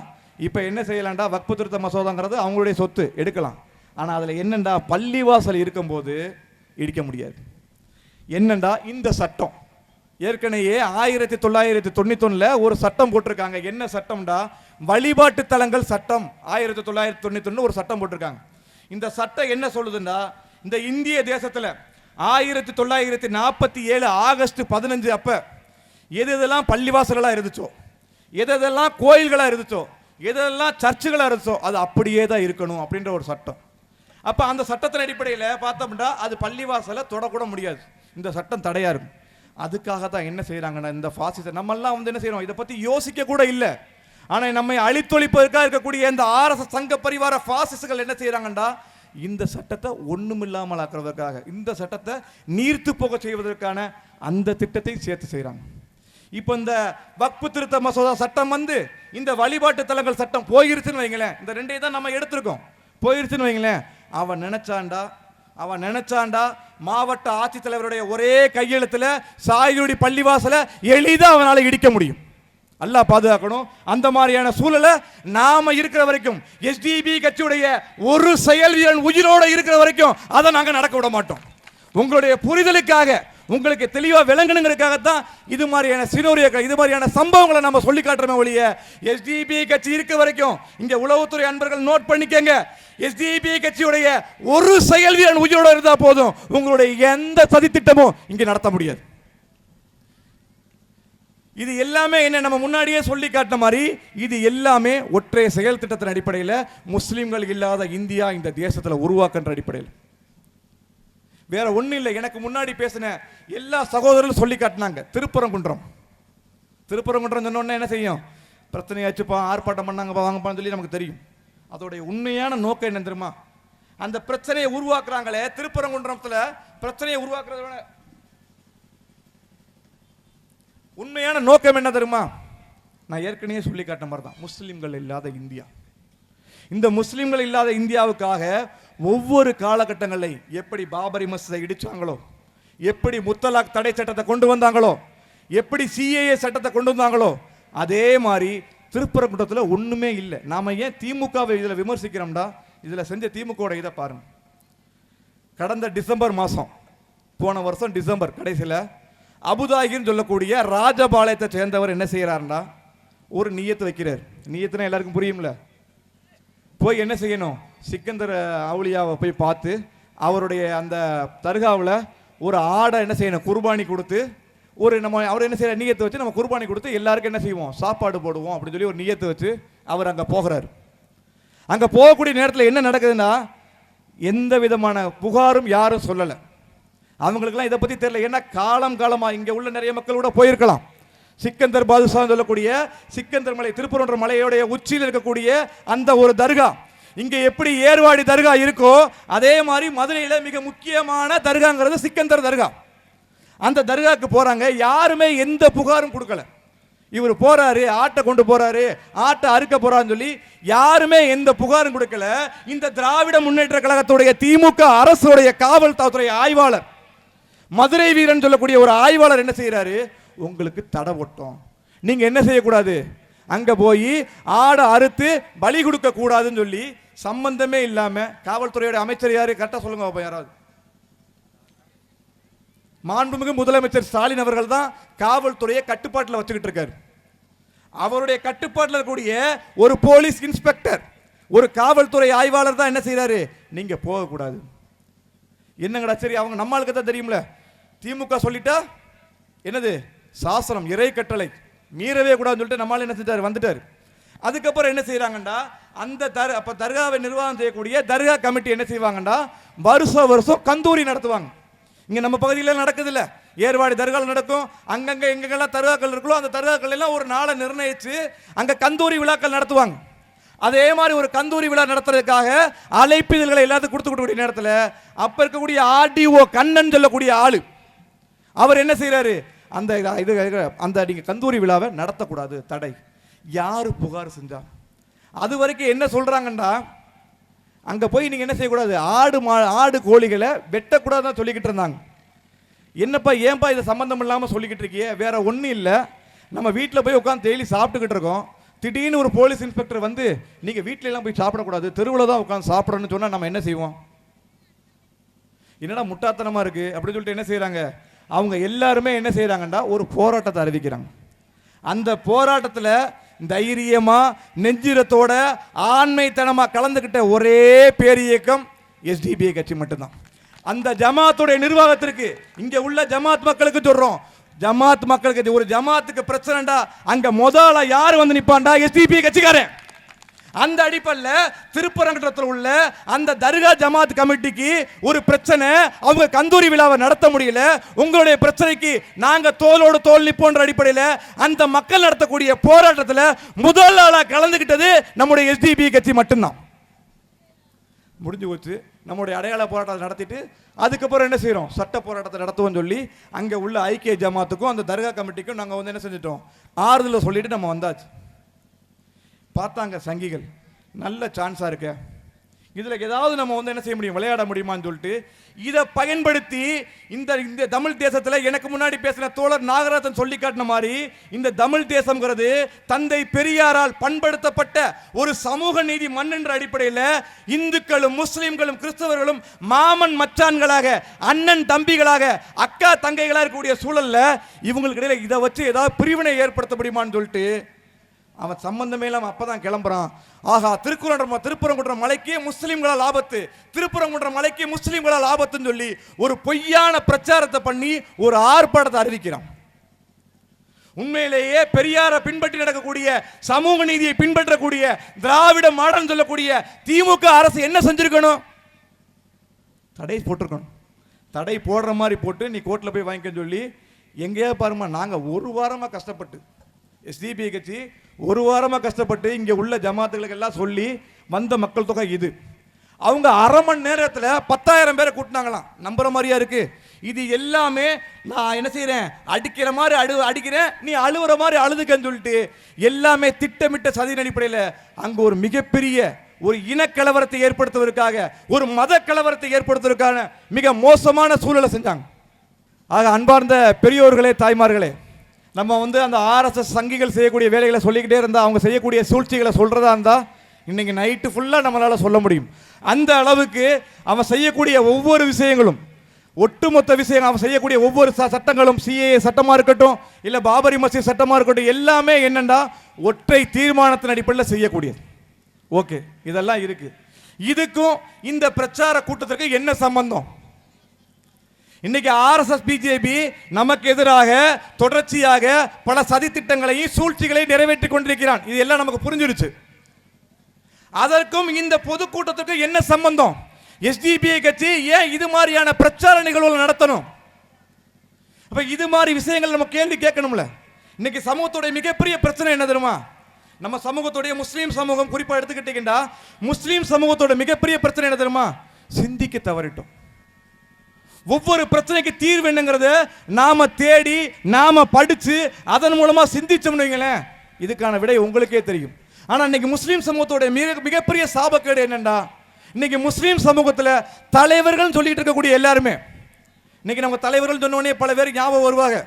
S1: இப்ப என்ன செய்யலாம்டா, வக்ஃபு திருத்த மசோதாங்கிறது அவங்களுடைய சொத்து எடுக்கலாம். ஆனா அதுல என்னண்டா, பள்ளிவாசல் இருக்கும்போது இடிக்க முடியாது. என்னண்டா, இந்த சட்டம் ஏற்கனவே 1991 ஒரு சட்டம் போட்டிருக்காங்க. என்ன சட்டம்டா, வழிபாட்டு தலங்கள் சட்டம். 1991 ஒரு சட்டம் போட்டிருக்காங்க. இந்த சட்டம் என்ன சொல்லுதுண்டா, இந்த இந்திய தேசத்துல 1947 ஆகஸ்ட் 15 அப்ப எதெல்லாம் பள்ளிவாசல்களா இருந்துச்சோ, எதெல்லாம் கோயில்களா இருந்துச்சோ, எதெல்லாம் சர்ச்சுகளா இருந்துச்சோ அது அப்படியே தான் இருக்கணும் அப்படின்ற ஒரு சட்டம். அப்ப அந்த சட்டத்தின் அடிப்படையில் பார்த்தோம்னா அது பள்ளிவாசலை தொடக்கூட முடியாது, இந்த சட்டம் தடையா இருக்கும். அதுக்காக தான் என்ன செய்யறாங்கன்னா இந்த பாசிச நம்மெல்லாம் என்ன செய்யறோம், இதை பத்தி யோசிக்க கூட இல்லை. ஆனா நம்மை அழித்தொழிப்பதற்காக இருக்கக்கூடிய இந்த RSS சங்க பரிவார பாசிஸ்டுகள் என்ன செய்யறாங்கண்டா இந்த சட்டத்தை ஒண்ணுமில்லாமல் ஆக்குறதற்காக, இந்த சட்டத்தை நீர்த்து போக செய்வதற்கான அந்த திட்டத்தை சேர்த்து செய்யறாங்க. இப்போ இந்த வக்ஃபு திருத்த மசோதா சட்டம் இந்த வழிபாட்டு தலங்கள் சட்டம் போயிருச்சுன்னு வைங்களேன், இந்த ரெண்டையும் தான் நம்ம எடுத்திருக்கோம், போயிருச்சுன்னு வைங்களேன், அவன் நினைச்சாண்டா மாவட்ட ஆட்சித்தலைவருடைய ஒரே கையெழுத்துல சாயுடி பள்ளிவாசலை எளிதா அவனால இடிக்க முடியும். அல்லாஹ் பாதுகாக்கணும். அந்த மாதிரியான சூழலை நாம இருக்கிற வரைக்கும், SDB கட்சியுடைய ஒரு செயல் வீரன் உயிரோட இருக்கிற வரைக்கும் அதை நாங்க நடக்க விட மாட்டோம். உங்களுடைய புரிதலுக்காக, உங்களுக்கு தெளிவா விளங்கணுங்கிறதுக்காகத்தான் இது மாதிரியான சினோரியோக்கள், இது மாதிரியான சம்பவங்களை நம்ம சொல்லி காட்டுறோமே ஒழிய, SDB கட்சி இருக்க வரைக்கும் இங்க உளவுத்துறை அன்பர்கள் நோட் பண்ணிக்கங்க, SDB கட்சியுடைய ஒரு செயல் வீரன் உயிரோட இருந்தா போதும், உங்களுடைய எந்த சதி திட்டமும் இங்க நடத்த முடியாது. இது எல்லாமே என்ன நம்ம முன்னாடியே சொல்லி காட்டின மாதிரி இது எல்லாமே ஒற்றை செயல் திட்டத்தின் அடிப்படையில் முஸ்லிம்கள் இல்லாத இந்தியா இந்த தேசத்தில் உருவாக்குன்ற அடிப்படையில், வேற ஒன்றும் இல்லை. எனக்கு முன்னாடி பேசின எல்லா சகோதரர்களும் சொல்லி காட்டினாங்க. திருப்பரங்குன்றம் சொன்னோன்னே என்ன செய்யும், பிரச்சனையாச்சுப்பா, ஆர்ப்பாட்டம் பண்ணாங்க, வாங்கப்பான்னு சொல்லி நமக்கு தெரியும். அதோடைய உண்மையான நோக்கம் என்ன தெரியுமா, அந்த பிரச்சனையை உருவாக்குறாங்களே திருப்பரங்குன்றத்தில், பிரச்சனையை உருவாக்குறத உண்மையான நோக்கம் என்ன தெரியுமா, நான் ஏற்கனவே சொல்லி காட்ட மாதிரி தான், முஸ்லிம்கள் இல்லாத இந்தியா. இந்த முஸ்லிம்கள் இல்லாத இந்தியாவுக்காக ஒவ்வொரு காலகட்டங்களில் எப்படி பாபரி மஸ்ஜிதை இடிச்சாங்களோ, எப்படி முத்தலாக் தடை சட்டத்தை கொண்டு வந்தாங்களோ, எப்படி CAA சட்டத்தை கொண்டு வந்தாங்களோ, அதே மாதிரி திருப்பரங்குன்றத்தில் ஒண்ணுமே இல்லை. நாம ஏன் திமுகவை இதில் விமர்சிக்கிறோம்டா, இதில் செஞ்ச திமுக இதை பாருங்க. கடந்த டிசம்பர் மாதம், போன வருஷம் டிசம்பர் கடைசியில் அபுதாகின்னு சொல்லக்கூடிய ராஜபாளையத்தை சேர்ந்தவர் என்ன செய்யறாருன்னா ஒரு நியத்து வைக்கிறார். நியத்துனா எல்லாருக்கும் புரியும்ல, போய் என்ன செய்யணும், சிக்கந்தர் அவுலியாவை போய் பார்த்து அவருடைய அந்த தர்காவில் ஒரு ஆடை என்ன செய்யணும், குர்பானி கொடுத்து, ஒரு நம்ம அவர் என்ன செய்யற நியத்தை வச்சு நம்ம குர்பானி கொடுத்து எல்லாருக்கும் என்ன செய்வோம், சாப்பாடு போடுவோம் அப்படின்னு சொல்லி ஒரு நியத்தை வச்சு அவர் அங்கே போகிறார். அங்கே போகக்கூடிய நேரத்தில் என்ன நடக்குதுன்னா எந்த விதமான புகாரும் யாரும் சொல்லலை, அவங்களுக்கெல்லாம் இதை பற்றி தெரியல. ஏன்னா காலமாக இங்கே உள்ள நிறைய மக்கள் கூட போயிருக்கலாம். சிக்கந்தர் பாதுஷா சொல்லக்கூடிய சிக்கந்தர் மலை, திருப்பரங்குன்ற மலையோடைய உச்சியில் இருக்கக்கூடிய அந்த ஒரு தர்கா, இங்கே எப்படி ஏர்வாடி தர்கா இருக்கோ அதே மாதிரி மதுரையில் மிக முக்கியமான தர்காங்கிறது சிக்கந்தர் தர்கா. அந்த தர்காவுக்கு போறாங்க, யாருமே எந்த புகாரும் கொடுக்கல. இவர் போறாரு, ஆட்டை கொண்டு போறாரு, ஆட்டை அறுக்க போறான்னு சொல்லி யாருமே எந்த புகாரும் கொடுக்கல. இந்த திராவிட முன்னேற்ற கழகத்துடைய திமுக அரசுடைய காவல்துறை ஆய்வாளர், மதுரை வீரன் சொல்லக்கூடிய ஒரு ஆய்வாளர் என்ன செய்யறாரு, உங்களுக்கு தடை போட்டோம், நீங்க என்ன செய்யக்கூடாது, அங்க போய் ஆடை அறுத்து பலி கொடுக்க கூடாதுன்னு சொல்லி சம்பந்தமே இல்லாம, காவல்துறையோட அமைச்சர் யாரு கரெக்டா சொல்லுங்க யாராவது, மாண்புமிகு முதலமைச்சர் ஸ்டாலின் அவர்கள் தான் காவல்துறையை கட்டுப்பாட்டில் வச்சுக்கிட்டு இருக்காரு. அவருடைய கட்டுப்பாட்டில் இருக்கக்கூடிய ஒரு போலீஸ் இன்ஸ்பெக்டர், ஒரு காவல்துறை ஆய்வாளர் தான் என்ன செய்யறாரு, நீங்க போகக்கூடாது. என்னங்கடா சரி, அவங்க நம்மளுக்கு தான் தெரியும்ல, திமுக சொல்லிட்டா என்னது சாசனம், இறை கட்டளை மீறவே கூடாதுன்னு சொல்லிட்டு நம்மளால என்ன செஞ்சாரு, வந்துட்டாரு. அதுக்கப்புறம் என்ன செய்யறாங்கடா, அந்த அப்ப தர்காவை நிர்வாகம் செய்யக்கூடிய தர்கா கமிட்டி என்ன செய்வாங்கடா, வருஷம் கந்தூரி நடத்துவாங்க. இங்க நம்ம பகுதியில் நடக்குது இல்ல, ஏர்வாடி தர்கால் நடக்கும், அங்கங்க எங்கெங்கெல்லாம் தர்காக்கள் இருக்கோ அந்த தர்காக்கள் எல்லாம் ஒரு நாளை நிர்ணயிச்சு அங்க கந்தூரி விழாக்கள் நடத்துவாங்க. அதே மாதிரி ஒரு கந்தூரி விழா நடத்துறதுக்காக அழைப்பிதழ்களை எல்லாத்துக்கும் கொடுத்துக்கூடிய நேரத்தில் அப்ப இருக்கக்கூடிய RDO கண்ணன் சொல்லக்கூடிய ஆளு அவர் என்ன செய்யறாரு, அந்த இது அந்த நீங்க கந்தூரி விழாவை நடத்தக்கூடாது, தடை. யாரு புகார் செஞ்சா, அது வரைக்கும் என்ன சொல்றாங்கண்டா, அங்க போய் நீங்க என்ன செய்யக்கூடாது, ஆடு கோழிகளை வெட்டக்கூடாதுன்னு சொல்லிக்கிட்டு இருந்தாங்க. என்னப்பா ஏன்பா இதை சம்பந்தம் இல்லாம சொல்லிக்கிட்டு இருக்கியே, வேற ஒன்றும் இல்லை, நம்ம வீட்டில் போய் உட்காந்து டெய்லி சாப்பிட்டுக்கிட்டு இருக்கோம், திடீர்னு ஒரு போலீஸ் இன்ஸ்பெக்டர் வந்து நீங்க வீட்டில எல்லாம் போய் சாப்பிடக்கூடாது, தெருவில் தான் உட்காந்து சாப்பிடணும்னு சொன்னா நம்ம என்ன செய்வோம், என்னடா முட்டாத்தனமா இருக்கு அப்படின்னு சொல்லிட்டு என்ன செய்யறாங்க, அவங்க எல்லாருமே என்ன செய்யறாங்கடா ஒரு போராட்டத்தை அறிவிக்கிறாங்க. அந்த போராட்டத்தில் தைரியமா நெஞ்சிரத்தோட ஆண்மைத்தனமா கலந்துகிட்ட ஒரே பேரியக்கம் SDB கட்சி மட்டும்தான். அந்த ஜமாத்துடைய நிர்வாகத்திற்கு, இங்க உள்ள ஜமாத் மக்களுக்கு சொல்றோம், ஜமாத் மக்களுக்கு ஒரு ஜமாத்துக்கு பிரச்சனைடா அங்க முதல்ல யார் வந்து நிப்பான்டா? எஸ்டிபி கட்சிக்காரன். அந்த அடிப்படையில் திருப்பரங்குன்றத்தில் உள்ள அந்த தர்கா ஜமாத் கமிட்டிக்கு ஒரு பிரச்சனை, அவங்க கந்தூரி விழாவை நடத்த முடியல, உங்களுடைய பிரச்சனைக்கு நாங்க தோளோடு தோல் நிப்போன்ற அடிப்படையில் அந்த மக்கள் நடத்தக்கூடிய போராட்டத்தில் முதல் ஆளாக கலந்துகிட்டது நம்முடைய எஸ்டிபி கட்சி மட்டும்தான். முடிஞ்சு போச்சு. நம்முடைய அடையாள போராட்டத்தை நடத்திட்டு அதுக்கப்புறம் என்ன செய்யறோம்? சட்ட போராட்டத்தை நடத்துவோம் சொல்லி அங்கே உள்ள ஐக்கிய ஜமாத்துக்கும் அந்த தர்கா கமிட்டிக்கும் நாங்கள் வந்து என்ன செஞ்சிட்டோம்? ஆறுதலை சொல்லிட்டு நம்ம வந்தாச்சு. பார்த்தாங்க சங்கிகள், நல்ல சான்ஸாக இருக்க, இதில் ஏதாவது நம்ம வந்து என்ன செய்ய முடியும், விளையாட முடியுமான்னு சொல்லிட்டு இதை பயன்படுத்தி இந்த தமிழ் தேசத்தில் எனக்கு முன்னாடி பேசின தோழர் நாகராஜன் சொல்லி காட்டின மாதிரி இந்த தமிழ் தேசம்ங்கிறது தந்தை பெரியாரால் பண்படுத்தப்பட்ட ஒரு சமூக நீதி மண் என்ற அடிப்படையில் இந்துக்களும் முஸ்லிம்களும் கிறிஸ்தவர்களும் மாமன் மச்சான்களாக, அண்ணன் தம்பிகளாக, அக்கா தங்கைகளாக இருக்கக்கூடிய சூழல்ல இவங்களுக்கு இடையில இதை வச்சு ஏதாவது பிரிவினை ஏற்படுத்த முடியுமான்னு சொல்லிட்டு அவன் சம்பந்தமே இல்லாமல் அப்பதான் கிளம்புறான். ஆகா, திருப்பரங்குன்றம் மலைக்கே முஸ்லிம்களால் ஆபத்து, திருப்பரங்குன்றம் மலைக்கே முஸ்லிம்களால் ஆபத்துன்னு சொல்லி ஒரு பொய்யான பிரச்சாரத்தை பண்ணி ஒரு ஆர்ப்பாட்டத்தை அறிவிக்கிறான். உண்மையிலேயே பெரியாரை பின்பற்றி நடக்கக்கூடிய, சமூக நீதியை பின்பற்றக்கூடிய, திராவிட மாடல் சொல்லக்கூடிய திமுக அரசு என்ன செஞ்சிருக்கணும்? தடை போட்டிருக்கணும். தடை போடுற மாதிரி போட்டு நீ கோர்ட்ல போய் வாங்கிக்க சொல்லி எங்கேயா பாருமா, நாங்க ஒரு வாரமா கஷ்டப்பட்டு, எஸ்டிபி கட்சி ஒரு வாரமாக கஷ்டப்பட்டு இங்கே உள்ள ஜமாத்துகளுக்கு எல்லாம் சொல்லி வந்த மக்கள் தொகை இது. அவங்க அரை மணி நேரத்தில் 10,000 பேரை கூட்டினாங்களாம். நம்புற மாதிரியா இருக்கு? இது எல்லாமே நான் என்ன செய்யறேன், அடிக்கிற மாதிரி அடிக்கிறேன், நீ அழுவுற மாதிரி அழுதுக்கன்னு சொல்லிட்டு எல்லாமே திட்டமிட்ட சதியின் அடிப்படையில் அங்கே ஒரு மிகப்பெரிய ஒரு இனக்கலவரத்தை ஏற்படுத்துவதற்காக, ஒரு மத கலவரத்தை ஏற்படுத்துவதற்கான மிக மோசமான சூழலை செஞ்சாங்க. ஆக அன்பார்ந்த பெரியோர்களே, தாய்மார்களே, நம்ம வந்து அந்த ஆர்எஸ்எஸ் சங்கிகள் செய்யக்கூடிய வேலைகளை சொல்லிக்கிட்டே இருந்தால், அவங்க செய்யக்கூடிய சூழ்ச்சிகளை சொல்கிறதா இருந்தால் இன்னைக்கு நைட்டு ஃபுல்லாக நம்மளால் சொல்ல முடியும். அந்த அளவுக்கு அவன் செய்யக்கூடிய ஒவ்வொரு விஷயங்களும், ஒட்டுமொத்த விஷயம், அவன் செய்யக்கூடிய ஒவ்வொரு சட்டங்களும், சிஏஏ சட்டமாக இருக்கட்டும், இல்லை பாபரி மசீத் சட்டமாக இருக்கட்டும், எல்லாமே என்னென்னா ஒற்றை தீர்மானத்தின் அடிப்படையில் செய்யக்கூடியது. ஓகே, இதெல்லாம் இருக்கு. இதுக்கும் இந்த பிரச்சார கூட்டத்திற்கு என்ன சம்பந்தம்? இன்னைக்கு ஆர்எஸ்எஸ் பிஜேபி நமக்கு எதிராக தொடர்ச்சியாக பல சதி திட்டங்களையும் சூழ்ச்சிகளையும் நிறைவேற்றிக் கொண்டிருக்கிறான். இது எல்லாம் நமக்கு புரிஞ்சிருச்சு. அதற்கும் இந்த பொதுக்கூட்டத்துக்கு என்ன சம்பந்தம்? எஸ்டிபி கட்சி ஏன் இது மாதிரியான பிரச்சார நிகழ்வுகள் நடத்தணும்? அப்ப இது மாதிரி விஷயங்கள் நம்ம கேள்வி கேட்கணும்ல. இன்னைக்கு சமூகத்துடைய மிகப்பெரிய பிரச்சனை என்ன தெரியுமா? நம்ம சமூகத்துடைய முஸ்லீம் சமூகம் குறிப்பா எடுத்துக்கிட்டீங்கன்னா, முஸ்லீம் சமூகத்தோட மிகப்பெரிய பிரச்சனை என்ன தெரியுமா? சிந்திக்க தவறிட்டோம். ஒவ்வொரு பிரச்சனைக்கு தீர்வு என்னங்கிறத நாம தேடி, நாம படிச்சு, அதன் மூலமா சிந்திச்சோம்னு இதுக்கான விடை உங்களுக்கே தெரியும். ஆனா இன்னைக்கு முஸ்லீம் சமூகத்தோட மிகப்பெரிய சாபக்கேடு என்னன்னா, இன்னைக்கு முஸ்லீம் சமூகத்தில் தலைவர்கள் சொல்லிட்டு இருக்கக்கூடிய எல்லாருமே, இன்னைக்கு நம்ம தலைவர்கள் சொன்னோடனே பல பேர் ஞாபகம் வருவாங்க.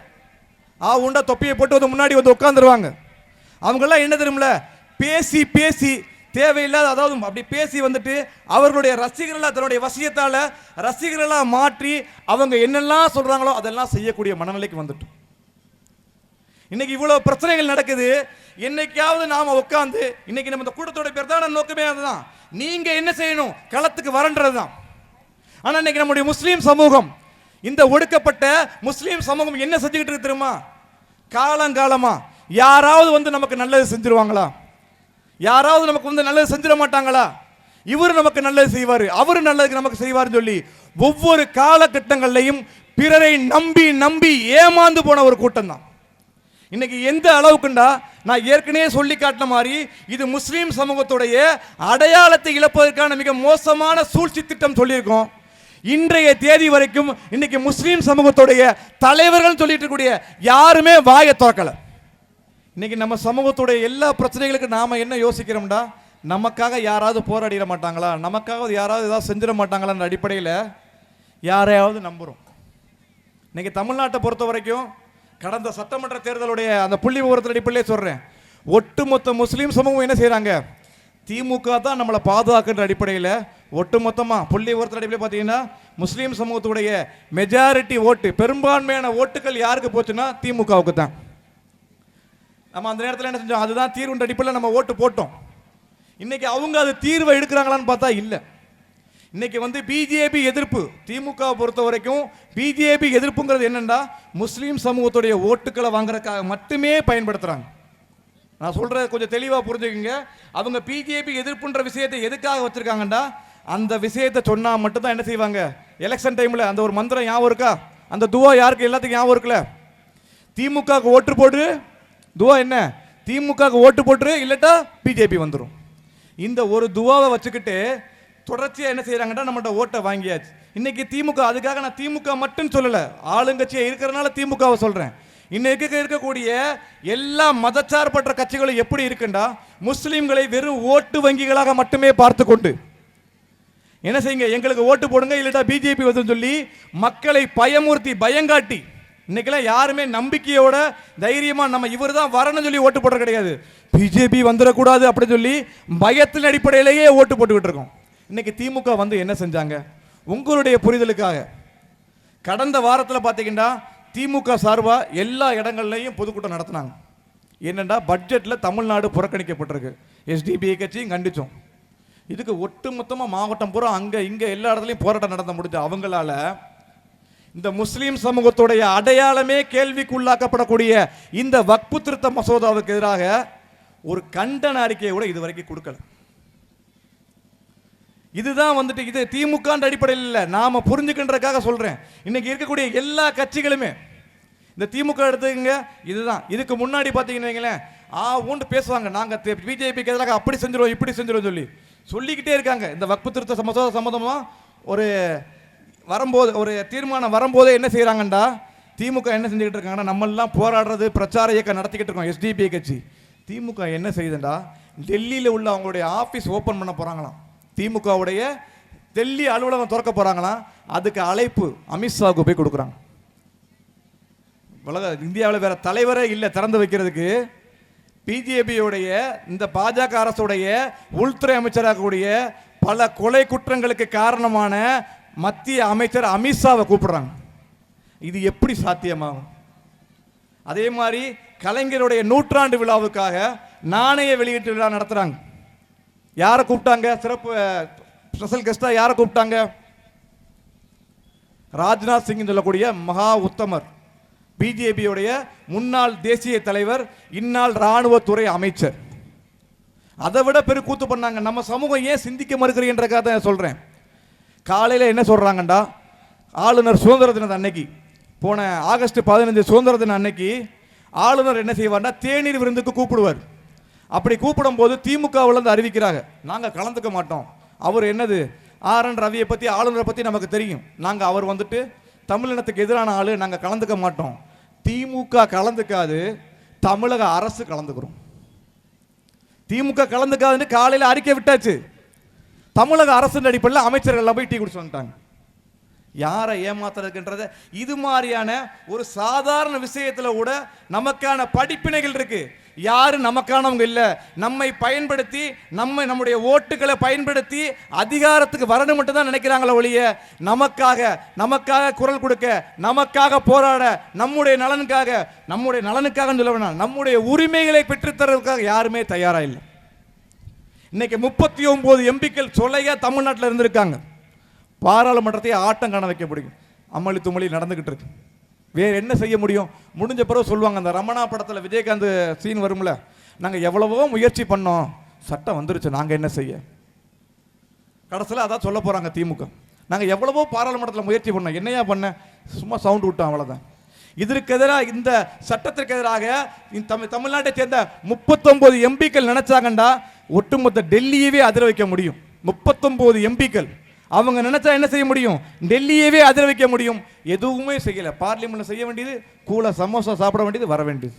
S1: உண்டா தொப்பியை போட்டு வந்து முன்னாடி வந்து உட்காந்துருவாங்க. அவங்கெல்லாம் என்ன தெரியுமில்ல, பேசி பேசி தேவையில்லாத, அதாவது அப்படி பேசி வந்துட்டு அவர்களுடைய ரசிகர்களாக தன்னுடைய வசியத்தால் ரசிகர்களாக மாற்றி அவங்க என்னெல்லாம் சொல்றாங்களோ அதெல்லாம் செய்யக்கூடிய மனநிலைக்கு வந்துட்டோம். இன்னைக்கு இவ்வளவு பிரச்சனைகள் நடக்குது. என்னைக்காவது நாம உட்காந்து, இன்னைக்கு நம்ம இந்த கூட்டத்தோட பிரதான நோக்கமே அதுதான், நீங்க என்ன செய்யணும், களத்துக்கு வரன்றதுதான். ஆனா இன்னைக்கு நம்முடைய முஸ்லீம் சமூகம், இந்த ஒடுக்கப்பட்ட முஸ்லீம் சமூகம் என்ன செஞ்சுக்கிட்டு இருக்கு தெரியுமா? காலங்காலமா யாராவது வந்து நமக்கு நல்லது செஞ்சிருவாங்களா? யாராவது நமக்கு வந்து நல்லது செஞ்சிட மாட்டாங்களா? இவர் நமக்கு நல்லது செய்வார், அவரு நல்லதுக்கு நமக்கு செய்வார் சொல்லி ஒவ்வொரு காலகட்டங்களையும் பிறரை நம்பி நம்பி ஏமாந்து போன ஒரு கூட்டம் தான். இன்னைக்கு எந்த அளவுக்குண்டா, நான் ஏற்கனவே சொல்லி காட்டின மாதிரி இது முஸ்லீம் சமூகத்துடைய அடையாளத்தை இழப்பதற்கான மிக மோசமான சூழ்ச்சி திட்டம் சொல்லியிருக்கோம். இன்றைய தேதி வரைக்கும் இன்னைக்கு முஸ்லீம் சமூகத்துடைய தலைவர்கள் சொல்லிட்டு இருக்கக்கூடிய யாருமே வாயை திறக்கல. இன்னைக்கு நம்ம சமூகத்துடைய எல்லா பிரச்சனைகளுக்கு நாம என்ன யோசிக்கிறோம்டா, நமக்காக யாராவது போராடிட மாட்டாங்களா, நமக்காக யாராவது ஏதாவது செஞ்சிட மாட்டாங்களான்ற அடிப்படையில் யாரையாவது நம்புறோம். இன்னைக்கு தமிழ்நாட்டை பொறுத்த வரைக்கும் கடந்த சட்டமன்ற தேர்தலுடைய அந்த புள்ளி விவரத்தின் அடிப்படையிலே சொல்றேன், ஒட்டுமொத்த முஸ்லீம் சமூகம் என்ன செய்யறாங்க, திமுக தான் நம்மளை பாதுகாக்கின்ற அடிப்படையில் ஒட்டுமொத்தமாக புள்ளி விவரத்தின் அடிப்படையில் பார்த்தீங்கன்னா முஸ்லீம் சமூகத்துடைய மெஜாரிட்டி ஓட்டு, பெரும்பான்மையான ஓட்டுகள் யாருக்கு போச்சுன்னா திமுகவுக்கு தான். நம்ம அந்த நேரத்தில் என்ன செஞ்சோம், அதுதான் தீர்வுன்ற அடிப்படையில் நம்ம ஓட்டு போட்டோம். இன்னைக்கு அவங்க அது தீர்வை எடுக்கிறாங்களான்னு பார்த்தா இல்லை. இன்னைக்கு வந்து பிஜேபி எதிர்ப்பு, திமுக பொறுத்த வரைக்கும் பிஜேபி எதிர்ப்புங்கிறது என்னன்னா முஸ்லீம் சமூகத்துடைய ஓட்டுக்களை வாங்குறதுக்காக மட்டுமே பயன்படுத்துறாங்க. நான் சொல்றது கொஞ்சம் தெளிவா புரிஞ்சுக்கங்க. அவங்க பிஜேபி எதிர்ப்புன்ற விஷயத்தை எதுக்காக வச்சிருக்காங்கடா, அந்த விஷயத்தை சொன்னா மட்டும் தான் என்ன செய்வாங்க, எலெக்ஷன் டைம்ல அந்த ஒரு மந்திரம் ஞாபகம் இருக்கா, அந்த துவா யாருக்கு எல்லாத்துக்கும் ஞாபகம் இருக்குல்ல, திமுக ஓட்டு போட்டு துவா என்ன, திமுக ஓட்டு போட்டு இல்லட்டா பிஜேபி வந்துடும். இந்த ஒரு துவாவை வச்சுக்கிட்டு தொடர்ச்சியா என்ன செய்யறாங்கன்னா நம்மகிட்ட ஓட்டை வாங்கியாச்சு. இன்னைக்கு திமுக, அதுக்காக நான் திமுக மட்டும் சொல்லல, ஆளுங்கட்சியா இருக்கிறதுனால திமுகவை சொல்றேன். இன்னைக்கு இருக்கக்கூடிய எல்லா மதச்சார்பற்ற கட்சிகளும் எப்படி இருக்குண்டா, முஸ்லிம்களை வெறும் ஓட்டு வங்கிகளாக மட்டுமே பார்த்து கொண்டு என்ன செய்யுங்க, எங்களுக்கு ஓட்டு போடுங்க இல்லட்டா பிஜேபி வந்து சொல்லி மக்களை பயமுறுத்தி பயங்காட்டி, இன்னைக்கெல்லாம் யாருமே நம்பிக்கையோட தைரியமா நம்ம இவர் தான் வரணும்னு சொல்லி ஓட்டு போடுறது கிடையாது. பிஜேபி வந்துடக்கூடாது அப்படின்னு சொல்லி பயத்தின் அடிப்படையிலேயே ஓட்டு போட்டுக்கிட்டு இருக்கோம். இன்னைக்கு திமுக வந்து என்ன செஞ்சாங்க, உங்களுடைய புரிதலுக்காக கடந்த வாரத்தில் பார்த்தீங்கன்னா திமுக சார்பா எல்லா இடங்கள்லையும் பொதுக்கூட்டம் நடத்தினாங்க. என்னென்னா பட்ஜெட்டில் தமிழ்நாடு புறக்கணிக்கப்பட்டிருக்கு, எஸ்டிபிஐ கட்சியும் கண்டிச்சோம். இதுக்கு ஒட்டுமொத்தமாக மாவட்டம் பூரா அங்கே இங்கே எல்லா இடத்துலையும் போராட்டம் நடத்த முடிஞ்ச அவங்களால இந்த முஸ்லீம் சமூகத்துடைய அடையாளமே கேள்விக்குள்ளாக்கப்படக்கூடிய இந்த வக்பு திருத்த மசோதாவுக்கு எதிராக ஒரு கண்டன அறிக்கையை கூட இதுவரைக்கும் கொடுக்கல. இதுதான் வந்துட்டு இது திமுக அடிப்படையில் இல்லை, நாம புரிஞ்சுக்கின்றதுக்காக சொல்றேன். இன்னைக்கு இருக்கக்கூடிய எல்லா கட்சிகளுமே இந்த திமுக எடுத்துக்கங்க, இதுதான். இதுக்கு முன்னாடி பார்த்தீங்கன்னா ஊண்டு பேசுவாங்க, நாங்க பிஜேபிக்கு எதிராக அப்படி செஞ்சிருவோம் இப்படி செஞ்சிருவோம் சொல்லி சொல்லிக்கிட்டே இருக்காங்க. இந்த வக்பு திருத்த மசோதா சம்பந்தமா ஒரு வரும்போது, ஒரு தீர்மானம் வரும்போதே என்ன செய்யறாங்கண்டா, திமுக என்ன செஞ்சுக்கிட்டு இருக்காங்கன்னா, நம்மெல்லாம் போராடுறது பிரச்சார இயக்கம் நடத்திக்கிட்டு இருக்கோம் எஸ்டிபிஐ கட்சி. திமுக என்ன செய்யுதுண்டா, டெல்லியில் உள்ள அவங்களுடைய ஆஃபீஸ் ஓப்பன் பண்ண போறாங்களாம், திமுகவுடைய டெல்லி அலுவலகம் திறக்க போறாங்களாம். அதுக்கு அழைப்பு அமித்ஷாவுக்கு போய் கொடுக்குறாங்க. உலக இந்தியாவில் வேற தலைவரே இல்லை திறந்து வைக்கிறதுக்கு. பிஜேபியுடைய இந்த பாஜக அரசுடைய உள்துறை அமைச்சராகக்கூடிய பல கொலை குற்றங்களுக்கு காரணமான மத்திய அமைச்சர் அமித்ஷாவை கூப்பிடுறாங்க. இது எப்படி சாத்தியமாகும்? அதே மாதிரி கலைஞருடைய நூற்றாண்டு விழாவுக்காக நாணய வெளியீட்டு விழா நடத்துறாங்க. யாரை கூப்பிட்டாங்க, சிறப்பு ஸ்பெஷல் கெஸ்டா யாரை கூப்பிட்டாங்க, ராஜ்நாத் சிங் சொல்லக்கூடிய மகா உத்தமர், பிஜேபியுடைய முன்னாள் தேசிய தலைவர், இந்நாள் ராணுவத்துறை அமைச்சர். அதை விட பெரு கூத்து பண்ணாங்க. நம்ம சமூகம் ஏன் சிந்திக்க மறுக்கிறீன்றக்காக தான் சொல்றேன். காலையில் என்ன சொல்றாங்கண்டா, ஆளுநர் சுதந்திர தின அன்னைக்கு, போன ஆகஸ்ட் 15 சுதந்திர தின அன்னைக்கு ஆளுநர் என்ன செய்வார்னா தேநீர் விருந்துக்கு கூப்பிடுவார். அப்படி கூப்பிடும் போது திமுகவிலிருந்து அறிவிக்கிறாங்க, நாங்கள் கலந்துக்க மாட்டோம். அவர் என்னது, ஆர்.என். ரவியை பற்றி, ஆளுநரை பற்றி நமக்கு தெரியும், நாங்கள் அவர் வந்துட்டு தமிழினத்துக்கு எதிரான ஆளு, நாங்கள் கலந்துக்க மாட்டோம். திமுக கலந்துக்காது, தமிழக அரசு கலந்துக்கிறோம். திமுக கலந்துக்காதுன்னு காலையில் அறிக்கை விட்டாச்சு. தமிழக அரசு அடிப்படையில் அமைச்சர்கள் போய் டீ குடிச்சு வந்துட்டாங்க. யாரை ஏமாத்துறதுன்றத இது மாதிரியான ஒரு சாதாரண விஷயத்துல கூட நமக்கான படிப்பினைகள் இருக்கு. யாரு நமக்கானவங்க இல்ல, நம்மை பயன்படுத்தி நம்முடைய ஓட்டுகளை பயன்படுத்தி அதிகாரத்துக்கு வரணும் மட்டும் தான் நினைக்கிறாங்களே ஒழிய நமக்காக குரல் கொடுக்க, நமக்காக போராட, நம்முடைய நலனுக்காக சொல்ல வேணாம், நம்முடைய உரிமைகளை பெற்றுத்தரதுக்காக யாருமே தயாரா இல்லை. இன்னைக்கு 39 எம்பிக்கள் சொல்லையா தமிழ்நாட்டில் இருந்திருக்காங்க. பாராளுமன்றத்தை ஆட்டம் காண வைக்க முடியும், அமளி துமளி நடந்துகிட்டு இருக்கு. வேற என்ன செய்ய முடியும்? முடிஞ்ச பிறகு சொல்லுவாங்க, அந்த ரமணா படத்தில் விஜயகாந்த் சீன் வரும்ல, நாங்கள் எவ்வளவோ முயற்சி பண்ணோம், சட்டம் வந்துருச்சு, நாங்கள் என்ன செய்ய. கடைசியில் அதான் சொல்ல போறாங்க திமுக, நாங்கள் எவ்வளவோ பாராளுமன்றத்தில் முயற்சி பண்ணோம், என்னையா பண்ண, சும்மா சவுண்ட் விட்டோம், அவ்வளோதான். இதற்கு எதிராக, இந்த சட்டத்திற்கு எதிராக தமிழ்நாட்டை சேர்ந்த 39 எம்பிக்கள் நினைச்சாங்கண்டா ஒட்டுமொத்த டெல்லியவே அதிர வைக்க முடியும். 39 எம்பிக்கள் அவங்க நினைச்சா என்ன செய்ய முடியும், டெல்லியவே அதிர வைக்க முடியும். எதுவுமே செய்யல. பார்லிமெண்ட் செய்ய வேண்டியது, கூல சமோசா சாப்பிட வேண்டியது, வர வேண்டியது.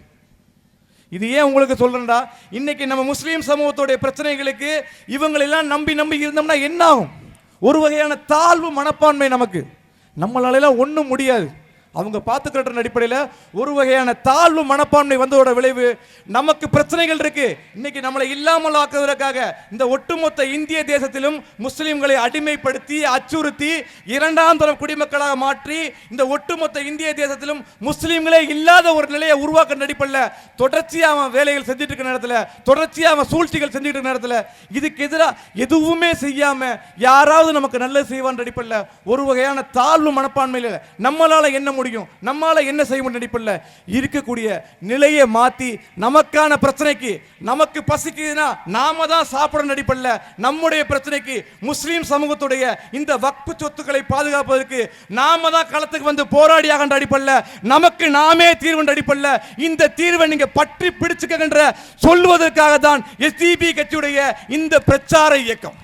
S1: இது ஏன் உங்களுக்கு சொல்றேன்டா, இன்னைக்கு நம்ம முஸ்லீம் சமூகத்துடைய பிரச்சனைகளுக்கு இவங்களெல்லாம் நம்பி இருந்தோம்னா என்ன ஆகும்? ஒரு வகையான தாழ்வு மனப்பான்மை நமக்கு, நம்மளால ஒன்றும் முடியாது. அவங்க பார்த்துக்கிற அடிப்படையில் ஒரு வகையான தாழ்வு மனப்பான்மை வந்ததோட விளைவு நமக்கு பிரச்சனைகள் இருக்கு. இன்னைக்கு நம்மளை இல்லாமல் ஆக்குவதற்காக இந்த ஒட்டுமொத்த இந்திய தேசத்திலும் முஸ்லிம்களை அடிமைப்படுத்தி அச்சுறுத்தி இரண்டாம் தரம் குடிமக்களாக மாற்றி இந்த ஒட்டுமொத்த இந்திய தேசத்திலும் முஸ்லிம்களே இல்லாத ஒரு நிலையை உருவாக்க அடிப்படையில் தொடர்ச்சியாக அவன் வேலைகள் செஞ்சுட்டு இருக்கிற நேரத்தில், தொடர்ச்சியாக அவன் சூழ்ச்சிகள் செஞ்சுட்டு இருக்கிற நேரத்தில் இதுக்கு எதிராக எதுவுமே செய்யாம யாராவது நமக்கு நல்லது செய்வான் அடிப்படையில் ஒரு வகையான தாழ்வு மனப்பான்மையில் நம்மளால என்ன முடியும், நம்மால என்ன செய்ய முடியும் அடிப்படையில் இருக்கக்கூடிய நிலையை மாத்தி நமக்கான பிரச்சனைக்கு, நமக்கு பசிக்குதுன்னா நாம தான் சாப்பிடணும் அடிப்படையில் நம்முடைய பிரச்சனைக்கு முஸ்லீம் சமூகத்துடைய இந்த வக்ஃபு சொத்துக்களை பாதுகாப்பதற்கு நாம தான் களத்துக்கு வந்து போராடியாக அடிப்படையில் நமக்கு நாமே தீர்வு அடிப்படையில் இந்த தீர்வை நீங்க பற்றி பிடிச்சுக்கின்ற சொல்வதற்காக தான் எஸ்டிபி கட்சியுடைய இந்த பிரச்சார இயக்கம்.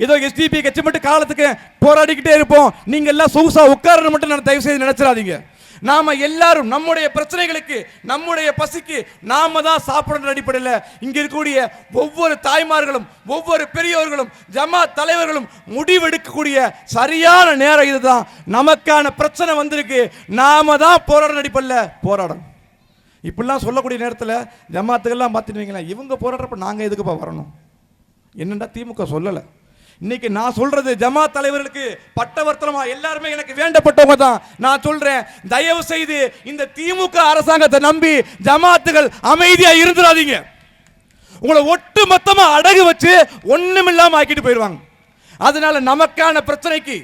S1: ஏதோ எஸ்டிபி கட்சி மட்டும் காலத்துக்கு போராடிக்கிட்டே இருப்போம், நீங்க எல்லாம் சொகுசா உட்காரணும் மட்டும் நான் தயவு செய்து நினைச்சிடாதீங்க. நாம எல்லாரும் நம்முடைய பிரச்சனைகளுக்கு, நம்முடைய பசிக்கு நாம தான் சாப்பிடுற அடிப்படையில் இங்க இருக்கக்கூடிய ஒவ்வொரு தாய்மார்களும் ஒவ்வொரு பெரியவர்களும் ஜமாத் தலைவர்களும் முடிவெடுக்கக்கூடிய சரியான நேரம் இதுதான். நமக்கான பிரச்சனை வந்திருக்கு, நாம தான் போராடுற அடிப்படையில் போராடணும். இப்படிலாம் சொல்லக்கூடிய நேரத்தில் ஜமாத்துக்கெல்லாம் பார்த்துட்டு இவங்க போராடுறப்ப நாங்கள் எதுக்குப்பா வரணும் என்னண்டா திமுக சொல்லலை. இன்னைக்கு நான் சொல்றது ஜமாத் தலைவர்களுக்கு பட்டவர்த்தனமா எல்லாருமே எனக்கு வேண்டப்பட்டவங்க தான். நான் சொல்றேன், தயவு செய்து இந்த திமுக அரசாங்கத்தை நம்பி ஜமாத்துகள் அமைதியா இருந்துடாதீங்க. உங்களை ஒட்டு மொத்தமா அடகு வச்சு ஒண்ணுமில்லாம ஆக்கிட்டு போயிடுவாங்க. அதனால நமக்கான பிரச்சனைக்கு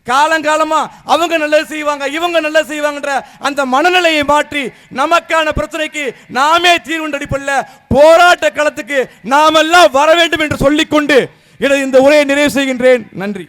S1: காலங்காலமா அவங்க நல்லது செய்வாங்க, இவங்க நல்லது செய்வாங்கன்ற அந்த மனநிலையை மாற்றி நமக்கான பிரச்சனைக்கு நாமே தீர்வு அடிப்படையில் போராட்ட களத்துக்கு நாமெல்லாம் வர வேண்டும் என்று சொல்லிக்கொண்டு எனது இந்த உரையை நிறைவு செய்கின்றேன். நன்றி.